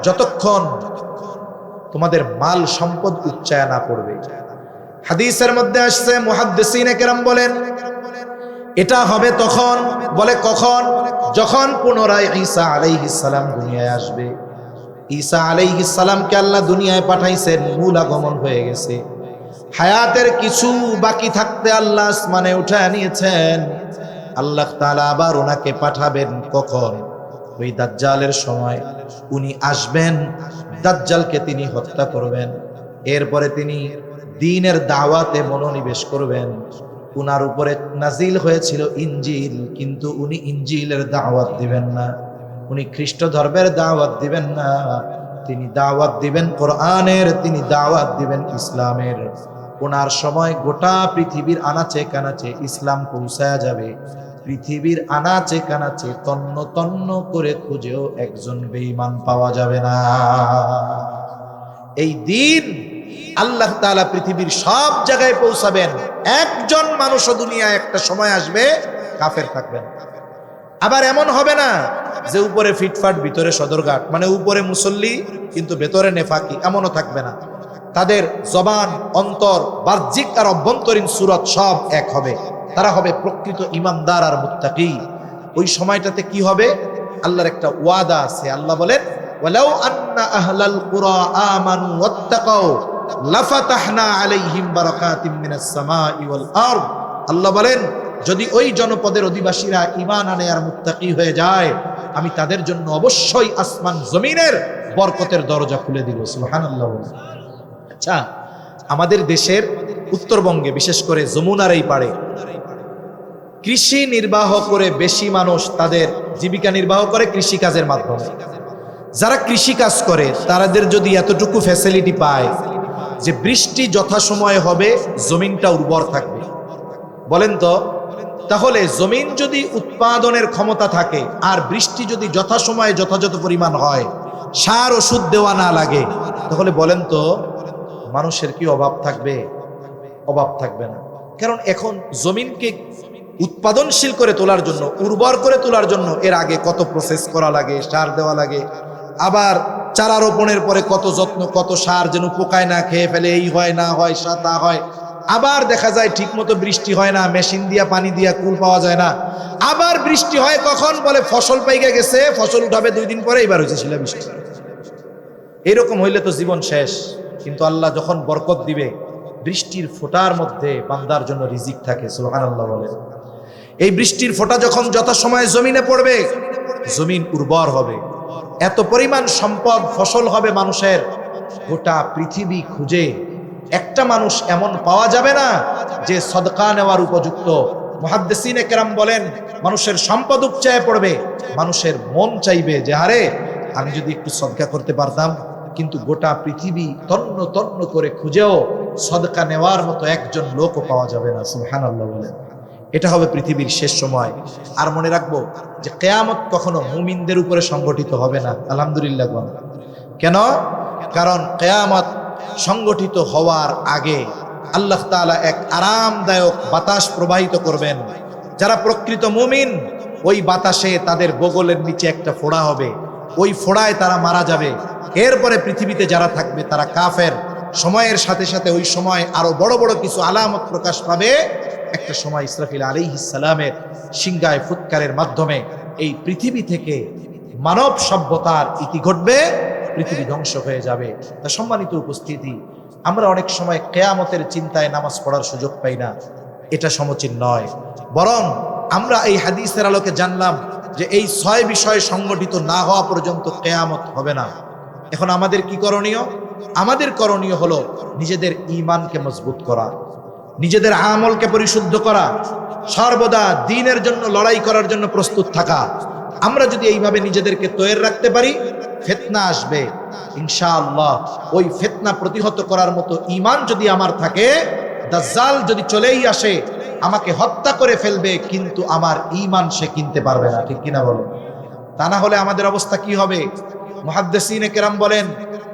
যতক্ষণ তোমাদের মাল সম্পদ উচ্চায় না পড়বে। হাদিসের মধ্যে আসছে, মুহাদ্দিসিনে কেরাম বলেন এটা হবে তখন, বলে কখন? যখন পুনরায় ঈসা আলাইহিস সালাম দুনিয়ায় আসবে। ঈসা আলাইহিস সালামকে আল্লাহ দুনিয়ায় পাঠাইছেন, মূল আগমন হয়ে গেছে, হায়াতের কিছু বাকি থাকতে আল্লাহ আসমানে উঠায় নিয়েছেন। আল্লাহ তাআলা আবার ওনাকে পাঠাবেন কখন? ওই দাজ্জালের সময় উনি আসবেন, দাজ্জালকে তিনি হত্যা করবেন, এরপরে তিনি দ্বীনের দাওয়াতে মনোনিবেশ করবেন। উনার উপরে নাজিল হয়েছিল ইনজিল, কিন্তু উনি ইনজিলের দাওয়াত দিবেন না, উনি খ্রিস্ট ধর্মের দাওয়াত দিবেন না, তিনি দাওয়াত দিবেন কোরআনের, তিনি দাওয়াত দিবেন ইসলামের। ওনার সময় গোটা পৃথিবীর আনাচে কানাচে ইসলাম পৌঁছায়া যাবে। পৃথিবীর আনাচে কানাচে তন্ন তন্ন করে খুঁজেও একজন বেঈমান পাওয়া যাবে না। এই দিন আল্লাহ তাআলা পৃথিবীর সব জায়গায় পৌঁছাবেন। একজন মানুষও দুনিয়ায় একটা সময় আসবে কাফের থাকবেন। আবার এমন হবে না যে উপরে ফিটফাট ভিতরে সদরঘাট, মানে উপরে মুসল্লি কিন্তু ভেতরে নেফাকি, এমনও থাকবে না। তাদের জবান, অন্তর, বাহ্যিক আর অভ্যন্তরীণ সুরত সব এক হবে। তারা হবে প্রকৃত ইমানদার আর মুত্তাকি। ওই সময়টাতে কি হবে? আল্লাহর একটা ওয়াদা আছে। আল্লাহ বলেন ওয়ালাউ আন্না আহলাল কুরা আমানু ওয়াত্তাকাউ লাফাতাহনা আলাইহিম বারাকাতিম মিনাস সামাই ওয়াল আরদ। আল্লাহ বলেন যদি ওই জনপদের অধিবাসীরা ঈমান আনে আর মুত্তাকি হয়ে যায়, আমি তাদের জন্য অবশ্যই আসমান জমিনের বরকতের দরজা খুলে দিব। সুবহানাল্লাহ। আচ্ছা, আমাদের দেশের উত্তরবঙ্গে বিশেষ করে যমুনার এই পাড়ে কৃষি নির্বাহ করে বেশি মানুষ তাদের জীবিকা নির্বাহ করে কৃষিকাজের মাধ্যমে। যারা কৃষিকাজ করে তাদের যদি এতটুকু ফ্যাসিলিটি পায় যে বৃষ্টি যথাসময়ে হবে, জমিনটা উর্বর থাকবে, বলেন তো, তাহলে জমিন যদি উৎপাদনের ক্ষমতা থাকে আর বৃষ্টি যদি যথাসময়ে যথাযথ পরিমাণ হয়, সার ওষুধ দেওয়া না লাগে, তাহলে বলেন তো মানুষের কি অভাব থাকবে? অভাব থাকবে না। কারণ এখন জমিনকে উৎপাদনশীল করে তোলার জন্য, উর্বর করে তোলার জন্য এর আগে কত প্রসেস করা লাগে, সার দেওয়া লাগে, আবার চারা রোপণের পরে কত যত্ন, কত সার যেন পোকায় না খেয়ে ফেলে, এই হয় না হয় তা হয়। আবার দেখা যায় ঠিক মতো বৃষ্টি হয় না, মেশিন দিয়া পানি দিয়া কুল পাওয়া যায় না। আবার বৃষ্টি হয় কখন? বলে ফসল পাইকে গেছে, ফসল উঠাবে 2 দিন পরে, এবার হয়েছে শিলাবৃষ্টি। এরকম হইলে তো জীবন শেষ। কিন্তু আল্লাহ যখন বরকত দিবে, বৃষ্টির ফোঁটার মধ্যে বান্দার জন্য রিজিক থাকে। সুবহানাল্লাহ বলে। এই বৃষ্টির ফোঁটা যখন যথাসময়ে জমিনে পড়বে, জমিন উর্বর হবে, এত পরিমাণ সম্পদ ফসল হবে মানুষের, গোটা পৃথিবী খুঁজে একটা মানুষ এমন পাওয়া যাবে না যে সদকা নেওয়ার উপযুক্ত। মুহাদ্দিসিনে কেরাম বলেন, মানুষের সম্পদ উপচায় পড়বে, মানুষের মন চাইবে যে আরে আমি যদি একটু সদকা করতে পারতাম, কিন্তু গোটা পৃথিবী তন্ন তন্ন করে খুঁজেও সদকা নেওয়ার মতো একজন লোকও পাওয়া যাবে না। সুবহানাল্লাহ বলেন। এটা হবে পৃথিবীর শেষ সময়। আর মনে রাখবো যে কিয়ামত কখনো মুমিনদের উপরে সংগঠিত হবে না। আলহামদুলিল্লাহ। কেন? কারণ কিয়ামত সংগঠিত হওয়ার আগে আল্লাহ তাআলা এক আরামদায়ক বাতাস প্রবাহিত করবেন। যারা প্রকৃত মুমিন, ওই বাতাসে তাদের বগলের নিচে একটা ফোঁড়া হবে, ওই ফোঁড়ায় তারা মারা যাবে। এরপরে পৃথিবীতে যারা থাকবে তারা কাফের। সময়ের সাথে সাথে ওই সময় আরো বড় বড় কিছু আলামত প্রকাশ পাবে। একটা সময় ইসরাফিল আলাইহিস সালামের সিংহায় ফুৎকারের মাধ্যমে এই পৃথিবী থেকে মানব সভ্যতার ইতি ঘটবে, পৃথিবী ধ্বংস হয়ে যাবে। তা সম্মানিত উপস্থিতি, আমরা অনেক সময় কিয়ামতের চিন্তায় নামাজ পড়ার সুযোগ পাই না, এটা সমীচীন নয়। বরং আমরা এই হাদিসের আলোকে জানলাম যে এই 6 বিষয় সংগঠিত না হওয়া পর্যন্ত কিয়ামত হবে না। এখন আমাদের কি করণীয়? আমাদের করণীয় হলো নিজেদের ঈমানকে মজবুত করা, নিজেদের আমলকে পরিশুদ্ধ করা, সর্বদা দ্বীনের জন্য লড়াই করার জন্য প্রস্তুত থাকা। আমরা যদি এইভাবে নিজেদেরকে তৈরি রাখতে পারি, ফিতনা আসবে ইনশাআল্লাহ, ওই ফিতনা প্রতিহত করার মতো ঈমান যদি আমার থাকে, দাজ্জাল যদি চলেই আসে আমাকে হত্যা করে ফেলবে, কিন্তু আমার ঈমান সে কিনতে পারবে না। ঠিক কিনা বলেন? তা না হলে আমাদের অবস্থা কি হবে? মুহাদ্দিসিনে কেরাম বলেন,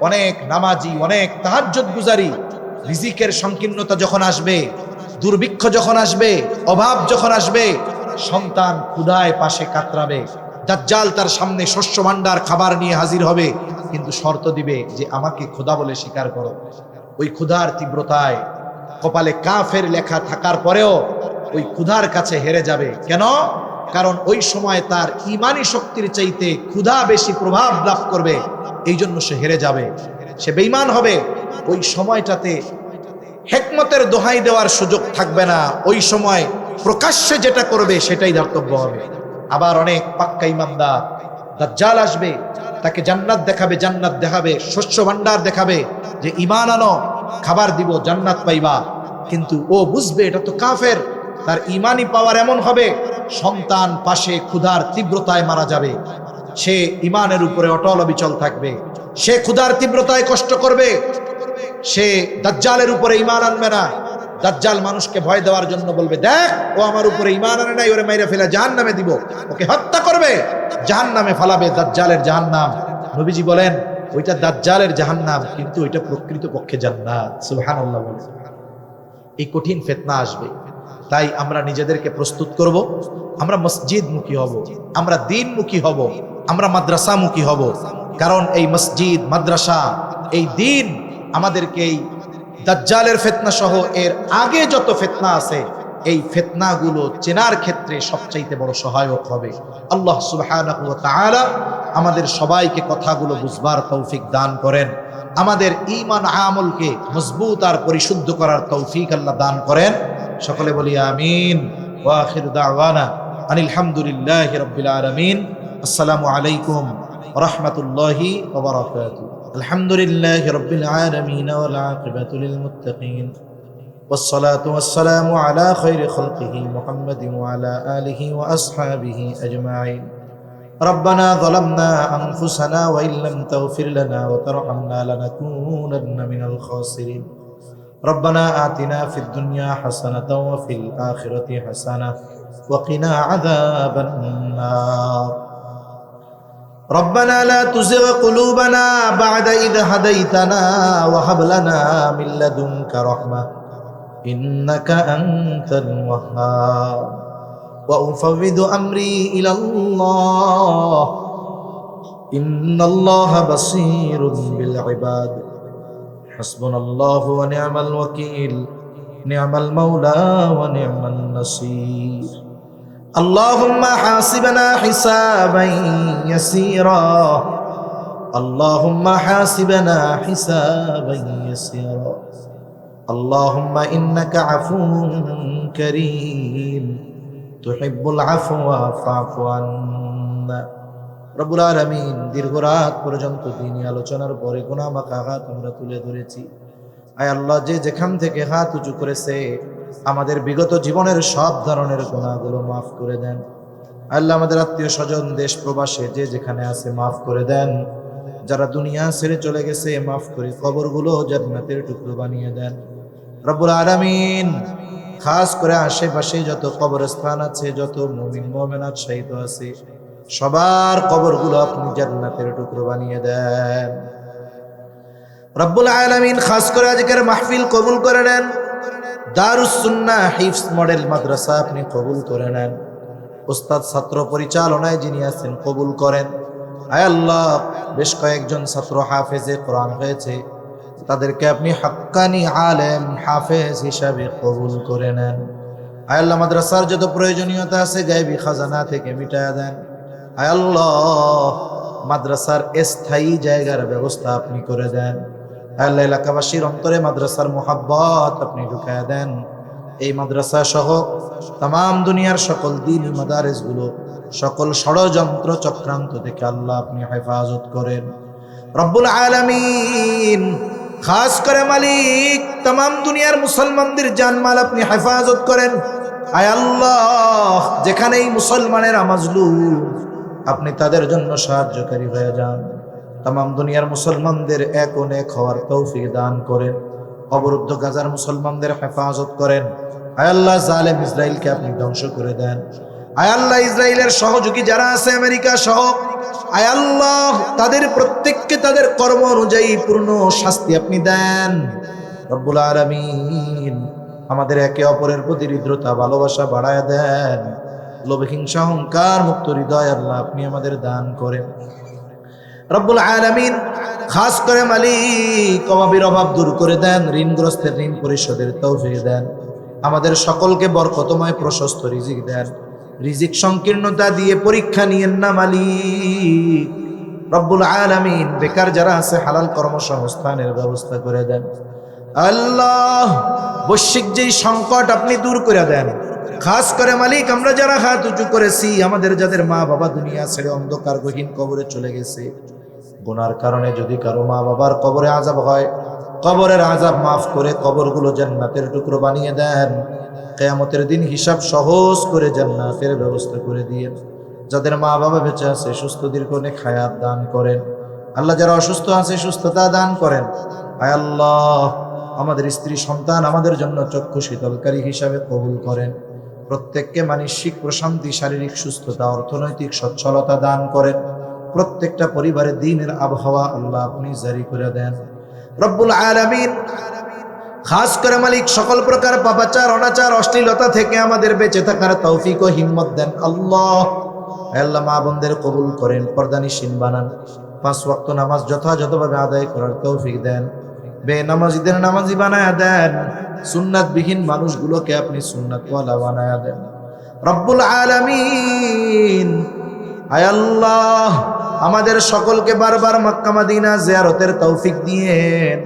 অনেক নামাজি, অনেক তাহাজ্জুদ গুজারি, রিজিকের সংকীর্ণতা যখন আসবে, দুর্ভিক্ষ যখন আসবে, অভাব যখন আসবে, সন্তান ক্ষুধায় পাশে কাতরাবে, দাজ্জাল তার সামনে শস্য ভাণ্ডার খাবার নিয়ে হাজির হবে, কিন্তু শর্ত দিবে যে আমাকে খোদা বলে স্বীকার করো। ওই ক্ষুধার তীব্রতায় কপালে কাফের লেখা থাকার পরেও ওই ক্ষুধার কাছে হেরে যাবে। কেন? কারণ ওই সময় তার ঈমানি শক্তির চাইতে ক্ষুধা বেশি প্রভাব লাভ করবে, এই জন্য সে হেরে যাবে, সে বেঈমান হবে। ওই সময়টাতে হিকমতের দোহাই দেওয়ার সুযোগ থাকবে না। ওই সময় প্রকাশ্যে যেটা করবে সেটাই ধর্তব্য হবে। আবার অনেক পাক্কা ঈমানদার, দাজ্জাল আসবে, তাকে জান্নাত দেখাবে, জান্নাত দেখাবে, শস্য ভাণ্ডার দেখাবে, যে ঈমান আনো, খাবার দিব, জান্নাত পাইবা। কিন্তু ও বুঝবে এটা তো কাফের, তার ঈমানি পাওয়ার এমন হবে, সন্তান পাশে ক্ষুধার তীব্রতায় মারা যাবে, সে ঈমানের উপরে অটল অবিচল থাকবে, সে ক্ষুধার তীব্রতায় কষ্ট করবে, সে দাজ্জালের উপরে ঈমান আনবে না। দাজ্জাল মানুষকে ভয় দেওয়ার জন্য বলবে, দেখ ও আমার উপরে ঈমান আনে নাই, ওরে মাইরা ফেলে জাহান্নামে দিব, ওকে হত্যা করবে, জাহান্নামে ফালাবে, দাজ্জালের জাহান্নাম। নবীজি বলেন ওইটা দাজ্জালের জাহান্নাম, কিন্তু ওইটা প্রকৃত পক্ষে জান্নাত। সুবহানাল্লাহ বলে। এই কঠিন ফিতনা আসবে, তাই আমরা নিজেদেরকে প্রস্তুত করব। আমরা মসজিদমুখী হব, আমরা দ্বীনমুখী হব, আমরা মাদ্রাসামুখী হব। কারণ এই মসজিদ, মাদ্রাসা, এই দ্বীন আমাদেরকে এই দাজ্জালের ফিতনা সহ এর আগে যত ফিতনা আছে, এই ফিতনাগুলো চেনার ক্ষেত্রে সবচাইতে বড় সহায়ক হবে। আল্লাহ সুবহানাহু ওয়া তাআলা আমাদের সবাইকে কথাগুলো বুঝবার তৌফিক দান করেন, আমাদের ঈমান আমলকে মজবুত আর পরিশুদ্ধ করার তৌফিক আল্লাহ দান করেন। সকলে বলি আমিন। ওয়া আখিরু দাওয়ানা আনিল হামদুলিল্লাহি রাব্বিল আলামিন। আসসালামু আলাইকুম ওয়া রাহমাতুল্লাহি ওয়া বারাকাতুহু। আলহামদুলিল্লাহি রাব্বিল আলামিন ওয়াল আকিবাতু লিল মুত্তাকিন। والصلاة والسلام على خير خلقه محمد وعلى آله وأصحابه أجمعين ربنا ظلمنا أنفسنا وإن لم تغفر لنا وترحمنا لنكونن من الخاسرين ربنا آتنا في الدنيا حسنة وفي الآخرة حسنة وقنا عذاب النار ربنا لا تزغ قلوبنا بعد إذ هديتنا وهب لنا من لدنك رحمة إنك أنت الوهاب وأفوض أمري إلى الله إن الله بصير بالعباد حسبنا الله ونعم الوكيل نعم المولى ونعم النصير اللهم حاسبنا حسابا يسيرا اللهم حاسبنا حسابا يسيرا اللهم إنك عفو كريم تحب العفو فاعف عنا রব্বুল আলামিন দীর্ঘ রাত পর্যন্ত দিনী আলোচনার পরে গুনাহ মাখা হাত আমরা তুলে ধরেছি। আয় আল্লাহ, যে যেখান থেকে হাত উঁচু করেছে আমাদের বিগত জীবনের সব ধরনের গুনাহগুলো মাফ করে দেন। আল্লাহ, আমাদের আত্মীয় স্বজন দেশ প্রবাসে যে যেখানে আছে মাফ করে দেন। যারা দুনিয়া ছেড়ে চলে গেছে মাফ করে কবরগুলো জান্নাতের টুকরো বানিয়ে দেন। রব্বুল আলামিন খাস করে আশেপাশে যত কবরস্থান আছে, যত মুমিন মুমিনাত শহীদ আছে, সবার কবরগুলো আপনি জান্নাতের টুকরো বানিয়ে দেন। রব্বুল আলামিন খাস করে আজকের মাহফিল কবুল করে নেন। দারুস সুন্নাহ হিফজ মডেল মাদ্রাসা আপনি কবুল করে নেন। উস্তাদ ছাত্র পরিচালনায় যিনি আছেন কবুল করেন। আয় আল্লাহ, বেশ কয়েকজন ছাত্র হাফেজে কোরআন হয়েছে, তাদেরকে আপনি হাক্কানি আলেম হাফেজ হিসাবে কবুল করে নেন। আয় আল্লাহ, মাদ্রাসার যত প্রয়োজনীয়তা আছে গায়বী খাজানা থেকে মিটায়া দেন। আয় আল্লাহ, মাদ্রাসার স্থায়ী জায়গার ব্যবস্থা আপনি করে দেন। আয় আল্লাহ, এলাকাবাসীর অন্তরে মাদ্রাসার মোহাব্বত আপনি ঢুকায়া দেন। এই মাদ্রাসা সহ তাম দুনিয়ার সকল দ্বীনি মাদারেসগুলো সকল ষড়যন্ত্র চক্রান্ত থেকে আল্লাহ আপনি হেফাজত করেন। রব্বুল আলামিন খাস করে মালিক তাম দুনিয়ার মুসলমানদের জানমাল আপনি হেফাজত করেন। আয় আল্লাহ, যেখানেই মুসলমানের মাজলুম আপনি তাদের জন্য সাহায্যকারী হয়ে যান। তাম দুনিয়ার মুসলমানদের এক ও নেক হওয়ার তৌফিক দান করেন। অবরুদ্ধ গাজার মুসলমানদের হেফাজত করেন। আয় আল্লাহ, জালেম ইসরায়েলকে আপনি ধ্বংস করে দেন। আয় আল্লাহ, ইসরায়েলের সহযোগী যারা আছে আমেরিকা সহ, আয় আল্লাহ, তাদের প্রত্যেককে তাদের কর্ম অনুযায়ী পূর্ণ শাস্তি আপনি দেন। রব্বুল আলামিন আমাদের একে অপরের প্রতি হৃদ্রতা ভালোবাসা বাড়ায় দেন। লোভ হিংসা অহংকার মুক্ত হৃদয় আল্লাহ আপনি আমাদের দান করেন। রব্বুল আলামিন খাস করে মালিক অভাবের অভাব দূর করে দেন। ঋণগ্রস্তের ঋণ পরিশোধের তৌফিক দেন। আমাদের সকলকে বরকতময় প্রশস্ত রিজিক দেন। রিজিক সংকীর্ণতা দিয়ে পরীক্ষা নিয়েন না মালিক। রব্বুল আলামিন বেকার যারা আছে হালাল কর্মসংস্থানের ব্যবস্থা করে দেন। আল্লাহ, বৈশ্বিক যেই সংকট আপনি দূর করে দেন। খাস করে মালিক আমরা যারা হাত উঁচু করেছি, আমাদের যাদের মা বাবা দুনিয়া ছেড়ে অন্ধকার গহীন কবরে চলে গেছে, গুনার কারণে যদি কারো মা বাবার কবরে আযাব হয়, কবরের আযাব মাফ করে কবরগুলো জান্নাতের টুকরো বানিয়ে দেন। কিয়ামতের দিন হিসাব সহজ করে জান্নাতের ব্যবস্থা করে দিয়েন। যাদের মা বাবা বেঁচে আছে সুস্থ দীর্ঘ নেক হায়াত দান করেন। আল্লাহ, যারা অসুস্থ আছে সুস্থতা দান করেন। আয় আল্লাহ, আমাদের স্ত্রী সন্তান আমাদের জন্য চক্ষু শীতলকারী হিসাবে কবুল করেন। প্রত্যেককে মানসিক প্রশান্তি, শারীরিক সুস্থতা, অর্থনৈতিক সচ্ছলতা দান করেন। প্রত্যেকটা পরিবারে দ্বীনের আবহাওয়া আল্লাহ আপনি জারি করে দেন। রব্বুল আলামিন খাস করে মালিক সকল প্রকার পাপাচার, অনাচার, অশ্লীলতা থেকে আমাদের বেঁচে থাকার তৌফিক ও হিম্মত দেন। আল্লাহ, আল্লাহ, মা বোনদের কবুল করেন, পর্দানিশীন বানান। 5 ওয়াক্ত নামাজ যথাযথভাবে আদায় করার তৌফিক দেন। বেনামাজিদের নামাজি বানায়া দেন। সুন্নাতবিহীন মানুষগুলোকে আপনি সুন্নাতওয়ালা বানায়া দেন। রব্বুল আলামিন আয় আল্লাহ, আমাদের সকলকে বারবার মক্কা মদিনা জিয়ারতের তৌফিক দিয়েন।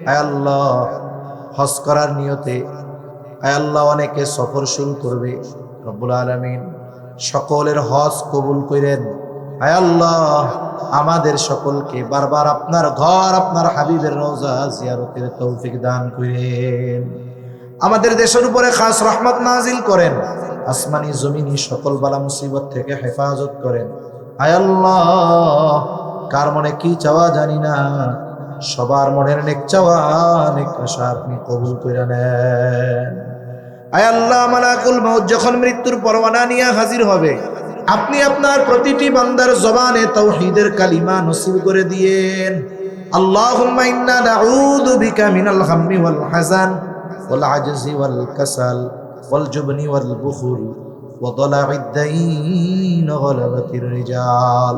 আয় আল্লাহ, হজ করার নিয়তে আয় আল্লাহ অনেকে সফর শুরু করবে। রব্বুল আলামিন সকলের হজ কবুল করেন। আয় আল্লাহ, আমাদের সকলকে বারবার আপনার ঘর, আপনার হাবিবের রওজা জিয়ারতের তৌফিক দান করেন। আমাদের দেশের উপরে খাস রহমত নাজিল করেন, আসমানি জমিনি সকল বালা মুসিবত থেকে হেফাজত করেন। আয় আল্লাহ, কার মনে কি চাওয়া জানি না, সবার মনের নেক চাওয়া নেক আশা আপনি কবুল করে নেন। আয় আল্লাহ, মালাকুল মউত যখন মৃত্যুর পরোয়ানা নিয়ে হাজির হবে, আপনি আপনার প্রতিটি বান্দার জবানে তাওহীদের কালিমা নসিব করে দিয়েন। আল্লাহুম্মা ইন্না নাউযু বিকা মিনাল হাম্মি ওয়াল হাযান ওয়াল আজজি ওয়াল কাসাল ওয়াল জুবনি ওয়াল বুখল ওয়া দালা'id দাইন ওয়া গলাবাতির রিজাল।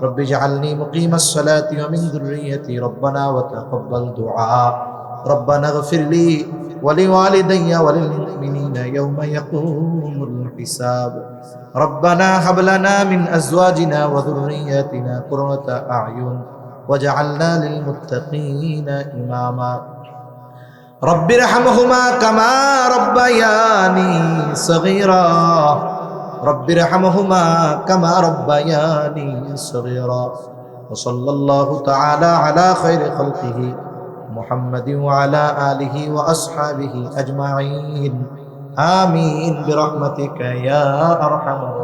রব্বি ইজআলনি মুকিমাস সালাতি ওয়া মিন যুররিয়্যতি রব্বানা ওয়া তাকাব্বাল দুআ। রব্বানা ইগফির লি ওয়া লিওয়ালিদাইয়া ওয়া লিল মুমিনিনা ইয়াওমা ইয়াকুমুল হিসাব। রব্বানা হাব লানা মিন আজওয়াজিনা ওয়া যুররিয়্যাতিনা কুররাতা আ'য়ুন ওয়াজআলনা লিল মুত্তাকিনা ইমামা। রব্বিরহামহুমা কামা রব্বায়ানি সগীরা। রব্বিরহামহুমা কামা রব্বায়ানি সগীরা। ওয়া সাল্লাল্লাহু তাআলা আলা খায়রি খালকিহি মুহাম্মাদিন ওয়া আলা আলিহি ওয়া আসহাবিহি আজমাইন। আমিন বিরহমাতিকা ইয়া আরহামার